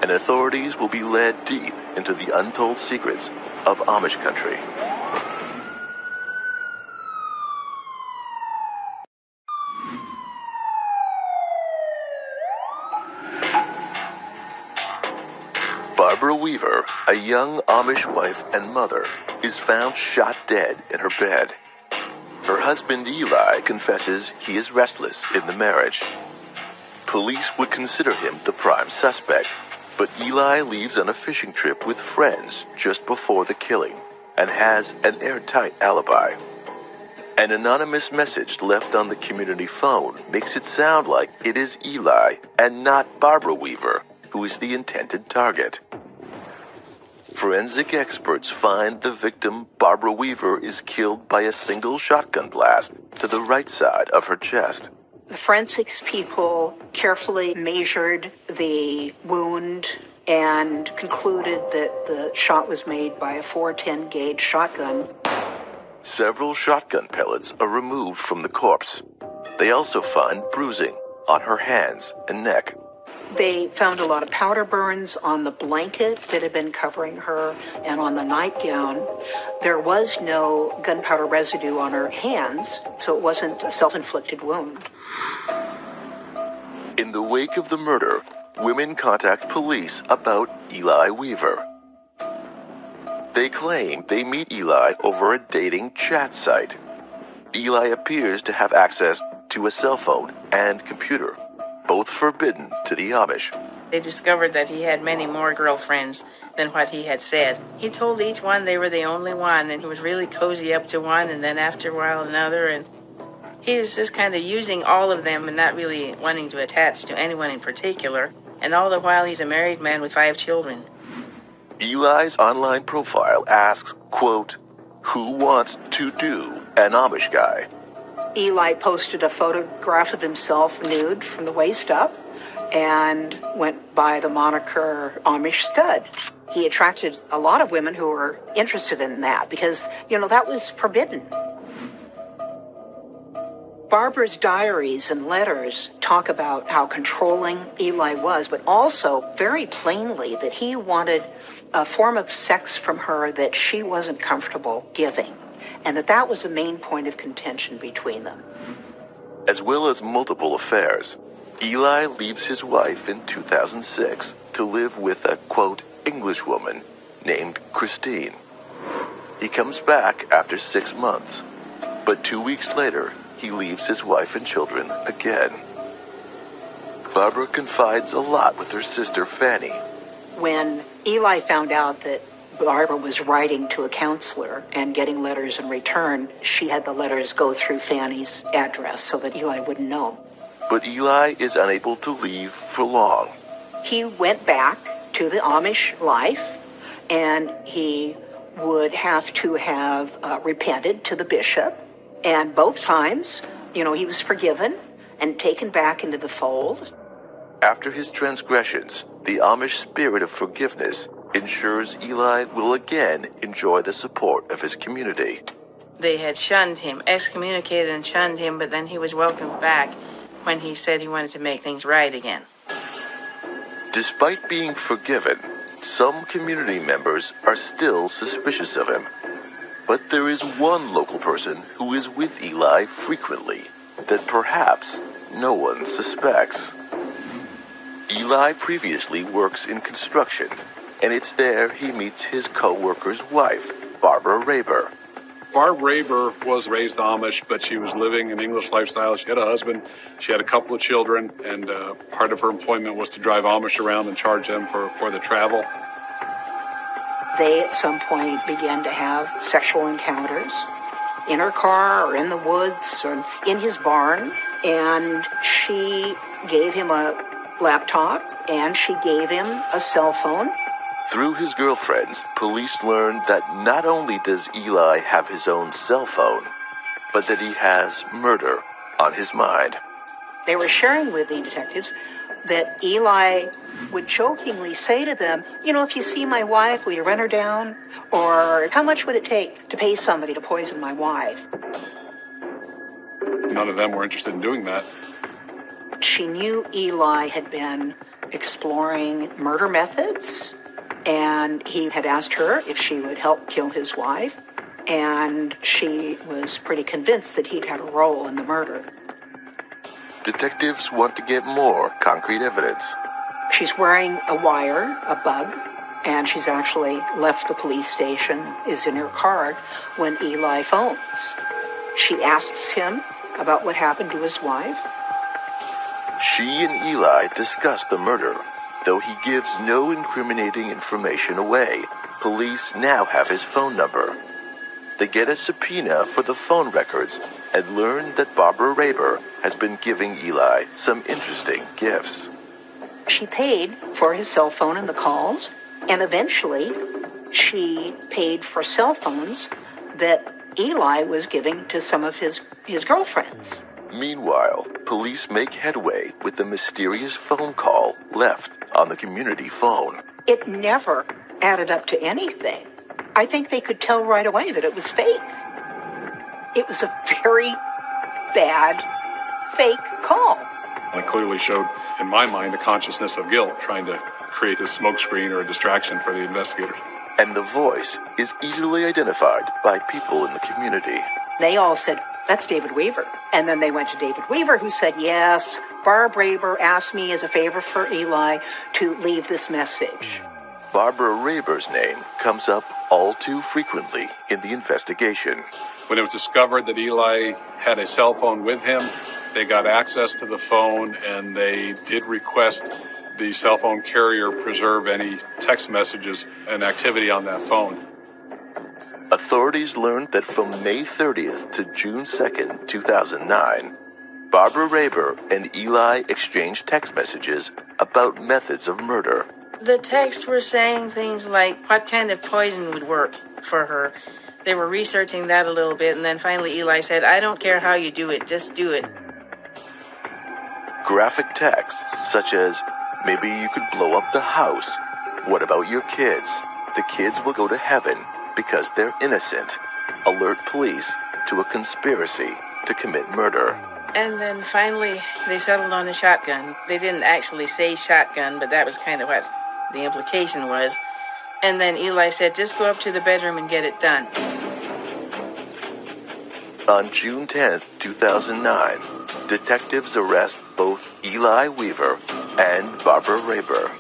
and authorities will be led deep into the untold secrets of Amish country. Barbara Weaver, a young Amish wife and mother, is found shot dead in her bed. Her husband Eli confesses he is restless in the marriage. Police would consider him the prime suspect, but Eli leaves on a fishing trip with friends just before the killing and has an airtight alibi. An anonymous message left on the community phone makes it sound like it is Eli and not Barbara Weaver who is the intended target. Forensic experts find the victim, Barbara Weaver, is killed by a single shotgun blast to the right side of her chest. The forensics people carefully measured the wound and concluded that the shot was made by a .410 gauge shotgun. Several shotgun pellets are removed from the corpse. They also find bruising on her hands and neck. They found a lot of powder burns on the blanket that had been covering her and on the nightgown. There was no gunpowder residue on her hands, so it wasn't a self-inflicted wound. In the wake of the murder, women contact police about Eli Weaver. They claim they meet Eli over a dating chat site. Eli appears to have access to a cell phone and computer, both forbidden to the Amish. They discovered that he had many more girlfriends than what he had said. He told each one they were the only one, and he was really cozy up to one, and then after a while another, and he was just kind of using all of them and not really wanting to attach to anyone in particular. And all the while, he's a married man with 5 children. Eli's online profile asks, quote, "Who wants to do an Amish guy?" Eli posted a photograph of himself nude from the waist up and went by the moniker Amish Stud. He attracted a lot of women who were interested in that because, that was forbidden. Barbara's diaries and letters talk about how controlling Eli was, but also very plainly that he wanted a form of sex from her that she wasn't comfortable giving, and that was a main point of contention between them. As well as multiple affairs, Eli leaves his wife in 2006 to live with a, quote, English woman named Christine. He comes back after 6 months, but 2 weeks later, he leaves his wife and children again. Barbara confides a lot with her sister Fanny. When Eli found out that Barbara was writing to a counselor and getting letters in return, she had the letters go through Fanny's address so that Eli wouldn't know. But Eli is unable to leave for long. He went back to the Amish life, and he would have to have repented to the bishop. And both times, he was forgiven and taken back into the fold. After his transgressions, the Amish spirit of forgiveness ensures Eli will again enjoy the support of his community. They had shunned him, excommunicated and shunned him, but then he was welcomed back when he said he wanted to make things right again. Despite being forgiven, some community members are still suspicious of him. But there is one local person who is with Eli frequently that perhaps no one suspects. Eli previously works in construction, and it's there he meets his co-worker's wife, Barbara Raber. Barb Raber was raised Amish, but she was living an English lifestyle. She had a husband, she had a couple of children, and part of her employment was to drive Amish around and charge them for the travel. They, at some point, began to have sexual encounters in her car or in the woods or in his barn. And she gave him a laptop and she gave him a cell phone. Through his girlfriends, police learned that not only does Eli have his own cell phone, but that he has murder on his mind. They were sharing with the detectives that Eli would jokingly say to them, if you see my wife, will you run her down? Or how much would it take to pay somebody to poison my wife? None of them were interested in doing that. She knew Eli had been exploring murder methods, and he had asked her if she would help kill his wife, and she was pretty convinced that he'd had a role in the murder. Detectives want to get more concrete evidence. She's wearing a wire, a bug, and she's actually left the police station, is in her car, when Eli phones. She asks him about what happened to his wife. She and Eli discuss the murder. Though he gives no incriminating information away, police now have his phone number. They get a subpoena for the phone records and learn that Barbara Raber has been giving Eli some interesting gifts. She paid for his cell phone and the calls, and eventually she paid for cell phones that Eli was giving to some of his girlfriends. Meanwhile, police make headway with the mysterious phone call left on the community phone. It never added up to anything. I think they could tell right away that it was fake. It was a very bad fake call. It clearly showed, in my mind, a consciousness of guilt, trying to create this smokescreen or a distraction for the investigators. And the voice is easily identified by people in the community. They all said, that's David Weaver. And then they went to David Weaver, who said, yes, Barb Raber asked me as a favor for Eli to leave this message. Barbara Raber's name comes up all too frequently in the investigation. When it was discovered that Eli had a cell phone with him, they got access to the phone, and they did request the cell phone carrier preserve any text messages and activity on that phone. Authorities learned that from May 30th to June 2nd, 2009, Barbara Raber and Eli exchanged text messages about methods of murder. The texts were saying things like what kind of poison would work for her. They were researching that a little bit, and then finally Eli said, I don't care how you do it, just do it. Graphic texts such as, maybe you could blow up the house. What about your kids? The kids will go to heaven because they're innocent. Alert police to a conspiracy to commit murder. And then finally they settled on a shotgun. They didn't actually say shotgun, but that was kind of what the implication was. And then Eli said, just go up to the bedroom and get it done. On June 10th, 2009, detectives arrest both Eli Weaver and Barbara Raber.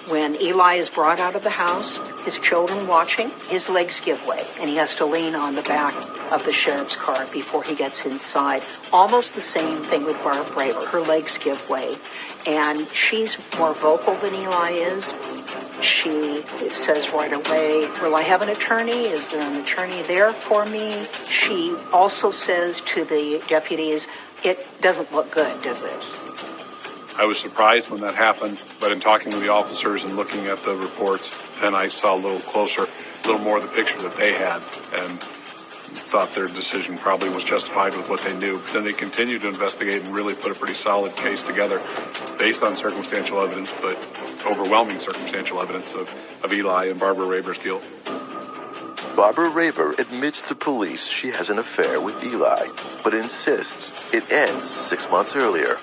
When Eli is brought out of the house, his children watching, his legs give way, and he has to lean on the back of the sheriff's car before he gets inside. Almost the same thing with Barb Raber. Her legs give way, and she's more vocal than Eli is. She says right away, will I have an attorney? Is there an attorney there for me? She also says to the deputies, it doesn't look good, does it? I was surprised when that happened, but in talking with the officers and looking at the reports, then I saw a little closer, a little more of the picture that they had, and thought their decision probably was justified with what they knew. But then they continued to investigate and really put a pretty solid case together based on circumstantial evidence, but overwhelming circumstantial evidence of Eli and Barbara Raber's guilt. Barbara Raber admits to police she has an affair with Eli, but insists it ends 6 months earlier.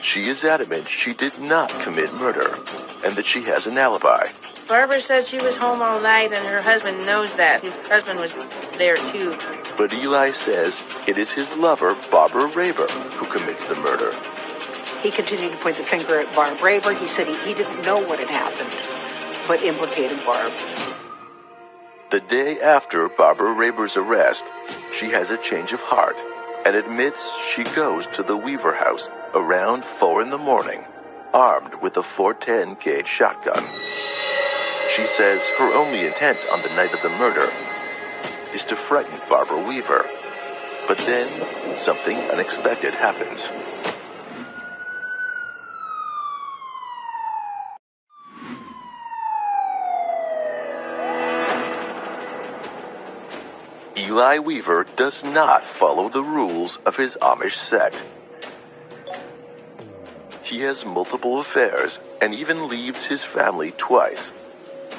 She is adamant she did not commit murder, and that she has an alibi. Barbara said she was home all night, and her husband knows that. His husband was there, too. But Eli says it is his lover, Barbara Raber, who commits the murder. He continued to point the finger at Barb Raber. He said he didn't know what had happened, but implicated Barb. The day after Barbara Raber's arrest, she has a change of heart and admits she goes to the Weaver house around 4 a.m, armed with a .410 gauge shotgun. She says her only intent on the night of the murder is to frighten Barbara Weaver. But then something unexpected happens. Eli Weaver does not follow the rules of his Amish sect. He has multiple affairs and even leaves his family twice.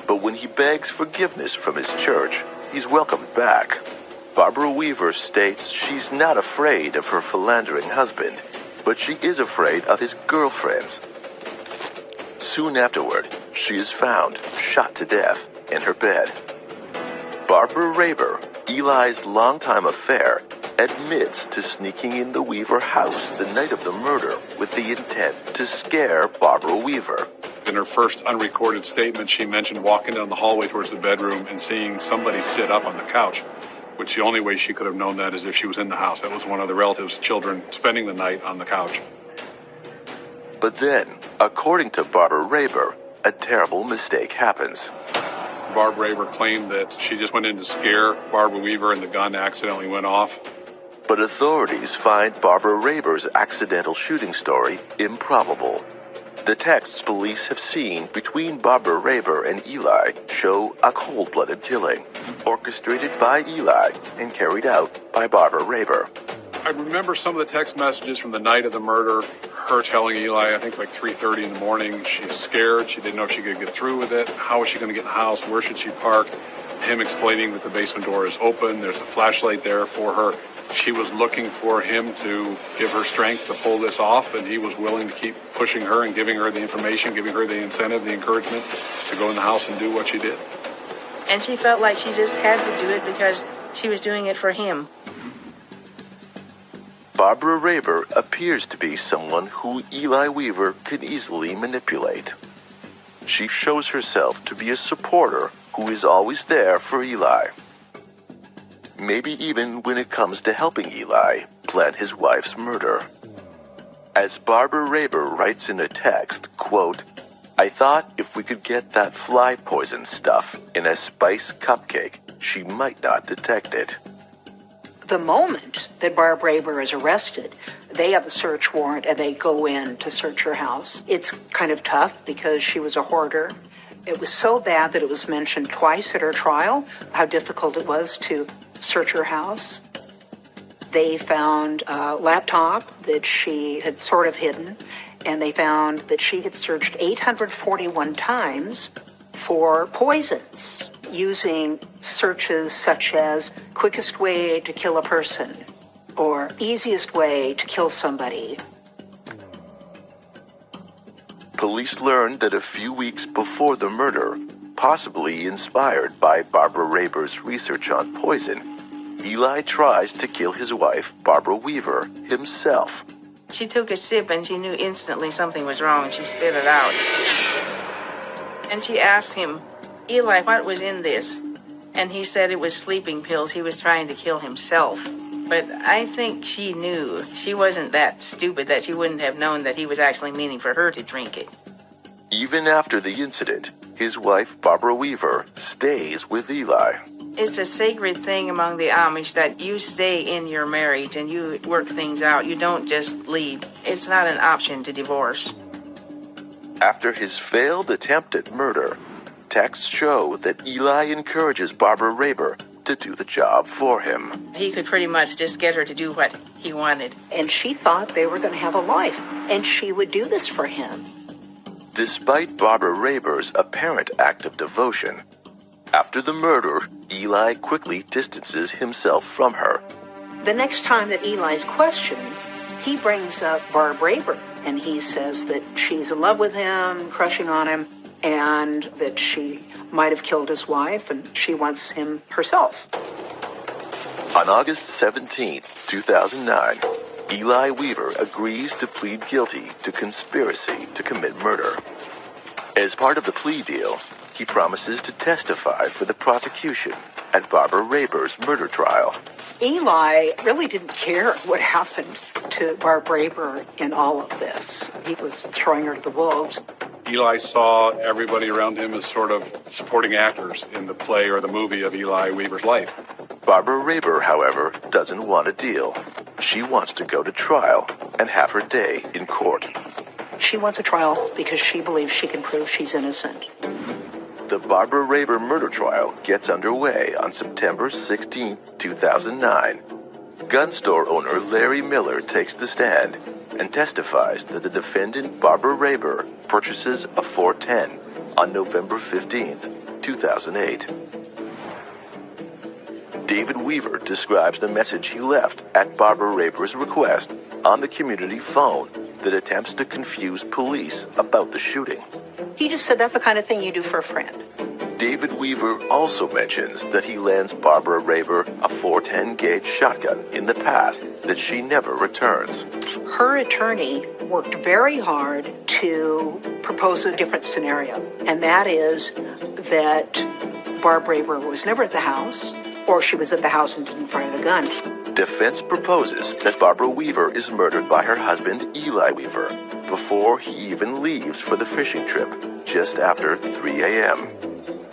But when he begs forgiveness from his church, he's welcomed back. Barbara Weaver states she's not afraid of her philandering husband, but she is afraid of his girlfriends. Soon afterward, she is found shot to death in her bed. Barbara Raber, Eli's longtime affair, admits to sneaking in the Weaver house the night of the murder with the intent to scare Barbara Weaver. In her first unrecorded statement, she mentioned walking down the hallway towards the bedroom and seeing somebody sit up on the couch, which the only way she could have known that is if she was in the house. That was one of the relatives' children spending the night on the couch. But then, according to Barbara Raber, a terrible mistake happens. Barbara Raber claimed that she just went in to scare Barbara Weaver and the gun accidentally went off. But authorities find Barbara Raber's accidental shooting story improbable. The texts police have seen between Barbara Raber and Eli show a cold-blooded killing, orchestrated by Eli and carried out by Barbara Raber. I remember some of the text messages from the night of the murder, her telling Eli, I think it's like 3:30 in the morning, she's scared, she didn't know if she could get through with it, how is she going to get in the house, where should she park, him explaining that the basement door is open, there's a flashlight there for her, She was looking for him to give her strength to pull this off, and he was willing to keep pushing her and giving her the information, giving her the incentive, the encouragement to go in the house and do what she did. And she felt like she just had to do it because she was doing it for him. Barbara Rayber appears to be someone who Eli Weaver could easily manipulate. She shows herself to be a supporter who is always there for Eli. Maybe even when it comes to helping Eli plan his wife's murder. As Barbara Rayber writes in a text, quote, "I thought if we could get that fly poison stuff in a spice cupcake, she might not detect it." The moment that Barb Rayber is arrested, they have a search warrant and they go in to search her house. It's kind of tough because she was a hoarder. It was so bad that it was mentioned twice at her trial, how difficult it was to search her house. They found a laptop that she had sort of hidden, and they found that she had searched 841 times for poisons, using searches such as quickest way to kill a person or easiest way to kill somebody. Police learned that a few weeks before the murder, possibly inspired by Barbara Rayber's research on poison, Eli tries to kill his wife, Barbara Weaver, himself. She took a sip and she knew instantly something was wrong and she spit it out. And she asked him, "Eli, what was in this?" And he said it was sleeping pills. He was trying to kill himself. But I think she knew. She wasn't that stupid that she wouldn't have known that he was actually meaning for her to drink it. Even after the incident, his wife, Barbara Weaver, stays with Eli. It's a sacred thing among the Amish that you stay in your marriage and you work things out. You don't just leave. It's not an option to divorce. After his failed attempt at murder, texts show that Eli encourages Barbara Rayber to do the job for him. He could pretty much just get her to do what he wanted. And she thought they were going to have a life, and she would do this for him. Despite Barbara Rayber's apparent act of devotion, after the murder, Eli quickly distances himself from her. The next time that Eli's questioned, he brings up Barb Rayber, and he says that she's in love with him, crushing on him, and that she might have killed his wife, and she wants him herself. On August 17, 2009, Eli Weaver agrees to plead guilty to conspiracy to commit murder. As part of the plea deal, he promises to testify for the prosecution at Barbara Rayber's murder trial. Eli really didn't care what happened to Barb Rayber in all of this. He was throwing her to the wolves. Eli saw everybody around him as sort of supporting actors in the play or the movie of Eli Weaver's life. Barbara Rayber, however, doesn't want a deal. She wants to go to trial and have her day in court. She wants a trial because she believes she can prove she's innocent. The Barbara Rayber murder trial gets underway on September 16, 2009. Gun store owner Larry Miller takes the stand and testifies that the defendant, Barbara Rayber, purchases a .410 on November 15, 2008. David Weaver describes the message he left at Barbara Rayber's request on the community phone that attempts to confuse police about the shooting. He just said that's the kind of thing you do for a friend. David Weaver also mentions that he lends Barbara Rayber a .410 gauge shotgun in the past that she never returns. Her attorney worked very hard to propose a different scenario, and that is that Barb Rayber was never at the house, or she was at the house and didn't fire the gun. Defense proposes that Barbara Weaver is murdered by her husband, Eli Weaver, before he even leaves for the fishing trip, just after 3 a.m.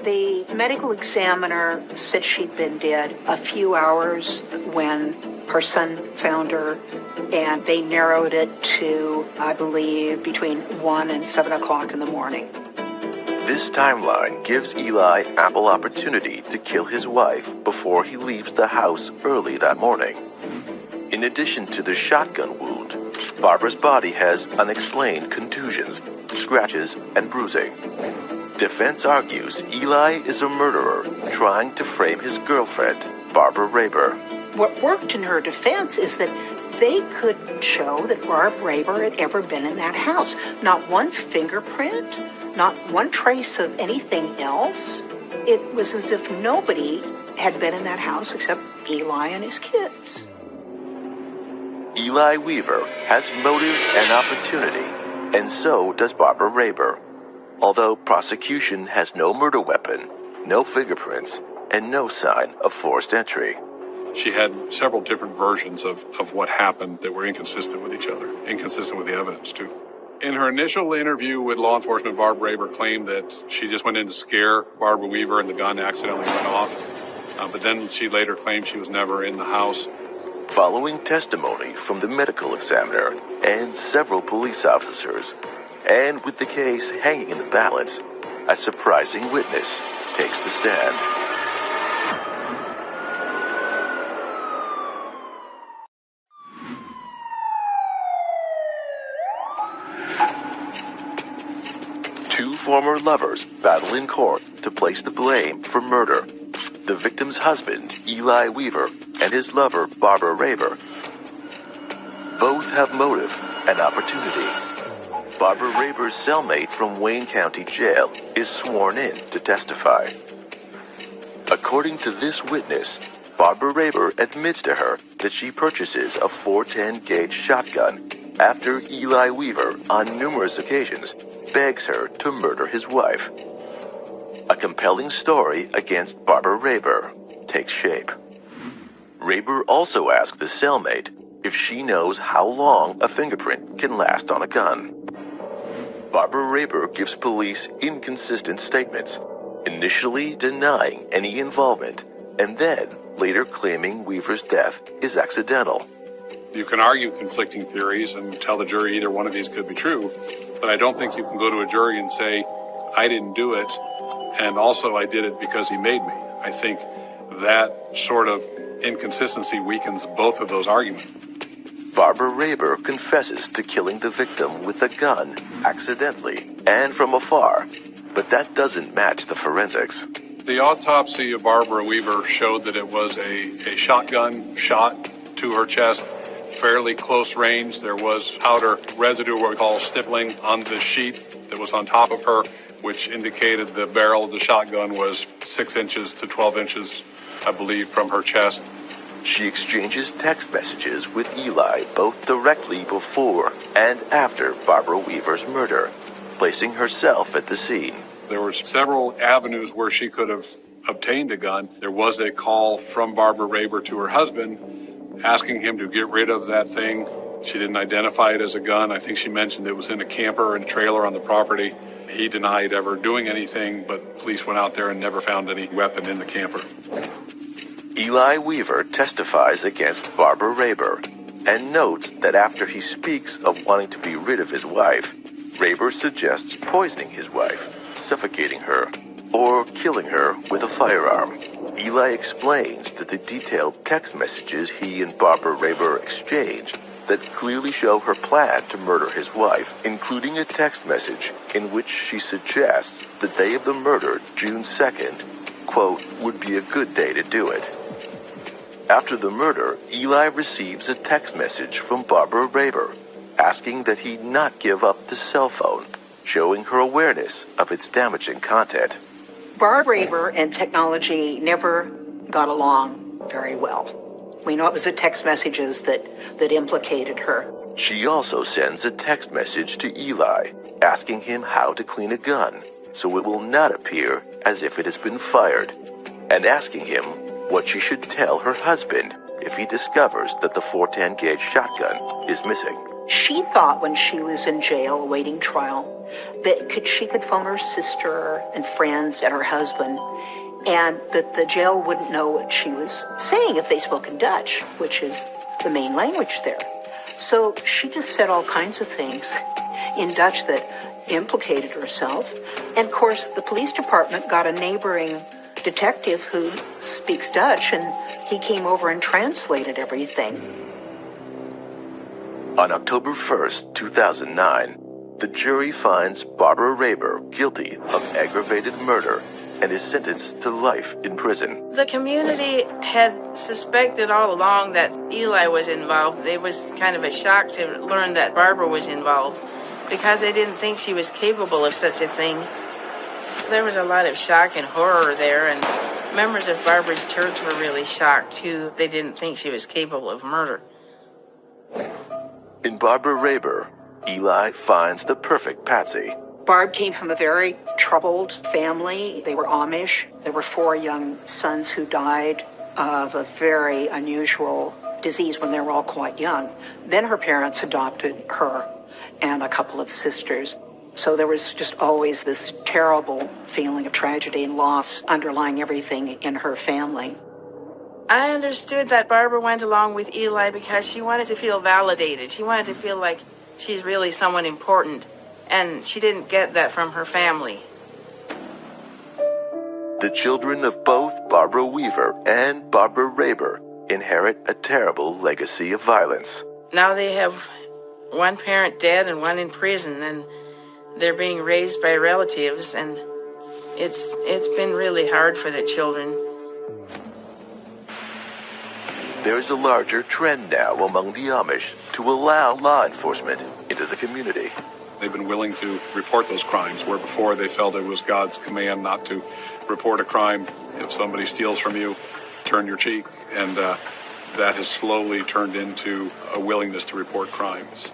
The medical examiner said she'd been dead a few hours when her son found her, and they narrowed it to, I believe, between 1 and 7 o'clock in the morning. This timeline gives Eli ample opportunity to kill his wife before he leaves the house early that morning. In addition to the shotgun wound, Barbara's body has unexplained contusions, scratches, and bruising. Defense argues Eli is a murderer trying to frame his girlfriend, Barbara Rayber. What worked in her defense is that they couldn't show that Barb Raber had ever been in that house. Not one fingerprint, not one trace of anything else. It was as if nobody had been in that house except Eli and his kids. Eli Weaver has motive and opportunity, and so does Barbara Raber. Although prosecution has no murder weapon, no fingerprints, and no sign of forced entry. She had several different versions of what happened that were inconsistent with each other, inconsistent with the evidence, too. In her initial interview with law enforcement, Barbara Raber claimed that she just went in to scare Barbara Weaver and the gun accidentally went off. But then she later claimed she was never in the house. Following testimony from the medical examiner and several police officers, and with the case hanging in the balance, a surprising witness takes the stand. Two former lovers battle in court to place the blame for murder. The victim's husband, Eli Weaver, and his lover, Barbara Raber, both have motive and opportunity. Barbara Raber's cellmate from Wayne County Jail is sworn in to testify. According to this witness, Barbara Raber admits to her that she purchases a .410 gauge shotgun after Eli Weaver, on numerous occasions, begs her to murder his wife. A compelling story against Barbara Raber takes shape. Raber also asked the cellmate if she knows how long a fingerprint can last on a gun. Barbara Raber gives police inconsistent statements, initially denying any involvement, and then later claiming Weaver's death is accidental. You can argue conflicting theories and tell the jury either one of these could be true, but I don't think you can go to a jury and say, I didn't do it, and also I did it because he made me. I think that sort of inconsistency weakens both of those arguments. Barbara Raber confesses to killing the victim with a gun accidentally and from afar, but that doesn't match the forensics. The autopsy of Barbara Weaver showed that it was a shotgun shot to her chest, fairly close range. There was powder residue, what we call stippling, on the sheet that was on top of her, which indicated the barrel of the shotgun was 6 inches to 12 inches, I believe, from her chest. She exchanges text messages with Eli both directly before and after Barbara Weaver's murder, placing herself at the scene. There were several avenues where she could have obtained a gun. There was a call from Barbara Raber to her husband asking him to get rid of that thing. She didn't identify it as a gun. I think she mentioned it was in a camper and a trailer on the property. He denied ever doing anything, but police went out there and never found any weapon in the camper. Eli Weaver testifies against Barbara Raber and notes that after he speaks of wanting to be rid of his wife, Raber suggests poisoning his wife, suffocating her, or killing her with a firearm. Eli explains that the detailed text messages he and Barbara Raber exchanged that clearly show her plan to murder his wife, including a text message in which she suggests the day of the murder, June 2nd, quote, would be a good day to do it. After the murder, Eli receives a text message from Barbara Raber asking that he not give up the cell phone, showing her awareness of its damaging content. Barb Raber and technology never got along very well. We know it was the text messages that implicated her. She also sends a text message to Eli asking him how to clean a gun so it will not appear as if it has been fired, and asking him what she should tell her husband if he discovers that the .410 gauge shotgun is missing. She thought when she was in jail awaiting trial that she could phone her sister and friends and her husband, and that the jail wouldn't know what she was saying if they spoke in Dutch, which is the main language there. So she just said all kinds of things in Dutch that implicated herself. And of course, the police department got a neighboring detective who speaks Dutch, and he came over and translated everything. On October 1st, 2009, the jury finds Barbara Raber guilty of aggravated murder and is sentenced to life in prison. The community had suspected all along that Eli was involved. It was kind of a shock to learn that Barbara was involved because they didn't think she was capable of such a thing. There was a lot of shock and horror there, and members of Barbara's church were really shocked, too. They didn't think she was capable of murder. In Barbara Raber, Eli finds the perfect Patsy. Barb came from a very troubled family. They were Amish. There were 4 young sons who died of a very unusual disease when they were all quite young. Then her parents adopted her and a couple of sisters. So there was just always this terrible feeling of tragedy and loss underlying everything in her family. I understood that Barbara went along with Eli because she wanted to feel validated. She wanted to feel like she's really someone important. And she didn't get that from her family. The children of both Barbara Weaver and Barbara Raber inherit a terrible legacy of violence. Now they have one parent dead and one in prison, and they're being raised by relatives, and it's been really hard for the children. There is a larger trend now among the Amish to allow law enforcement into the community. They've been willing to report those crimes, where before they felt it was God's command not to report a crime. If somebody steals from you, turn your cheek. And that has slowly turned into a willingness to report crimes.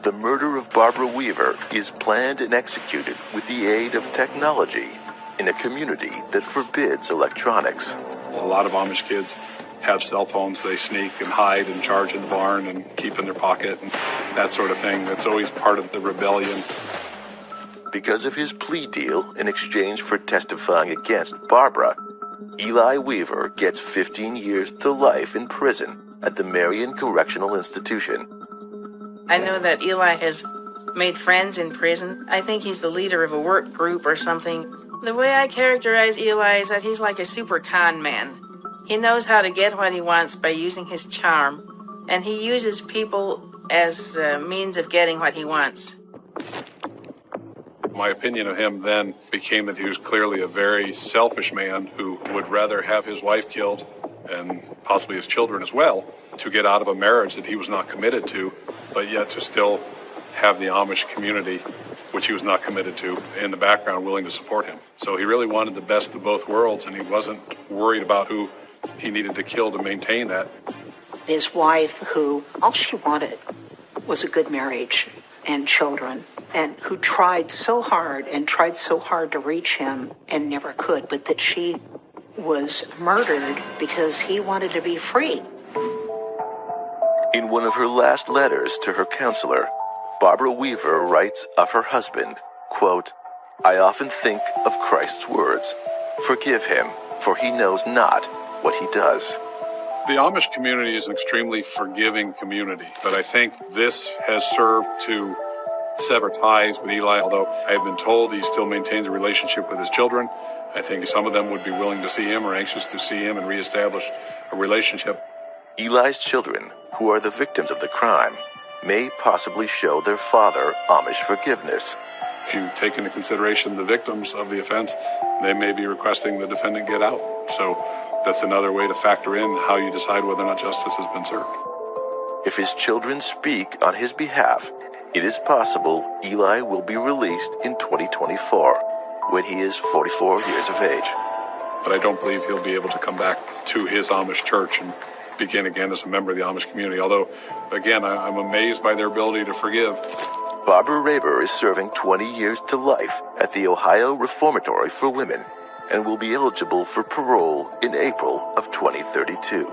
The murder of Barbara Weaver is planned and executed with the aid of technology in a community that forbids electronics. A lot of Amish kids have cell phones. They sneak and hide and charge in the barn and keep in their pocket and that sort of thing. That's always part of the rebellion. Because of his plea deal in exchange for testifying against Barbara, Eli Weaver gets 15 years to life in prison at the Marion Correctional Institution. I know that Eli has made friends in prison. I think he's the leader of a work group or something. The way I characterize Eli is that he's like a super con man. He knows how to get what he wants by using his charm, and he uses people as a means of getting what he wants. My opinion of him then became that he was clearly a very selfish man who would rather have his wife killed, and possibly his children as well, to get out of a marriage that he was not committed to, but yet to still have the Amish community, which he was not committed to, in the background willing to support him. So he really wanted the best of both worlds, and he wasn't worried about who he needed to kill to maintain that. His wife, who all she wanted was a good marriage and children, and who tried so hard to reach him and never could, but that she was murdered because he wanted to be free. In one of her last letters to her counselor, Barbara Weaver writes of her husband, quote, "I often think of Christ's words, 'Forgive him, for he knows not what he does.'" The Amish community is an extremely forgiving community, but I think this has served to sever ties with Eli. Although I have been told he still maintains a relationship with his children, I think some of them would be willing to see him or anxious to see him and reestablish a relationship. Eli's children, who are the victims of the crime, may possibly show their father Amish forgiveness. If you take into consideration the victims of the offense, they may be requesting the defendant get out. So that's another way to factor in how you decide whether or not justice has been served. If his children speak on his behalf, it is possible Eli will be released in 2024, when he is 44 years of age. But I don't believe he'll be able to come back to his Amish church and begin again as a member of the Amish community. Although, again, I'm amazed by their ability to forgive. Barbara Raber is serving 20 years to life at the Ohio Reformatory for Women and will be eligible for parole in April of 2032.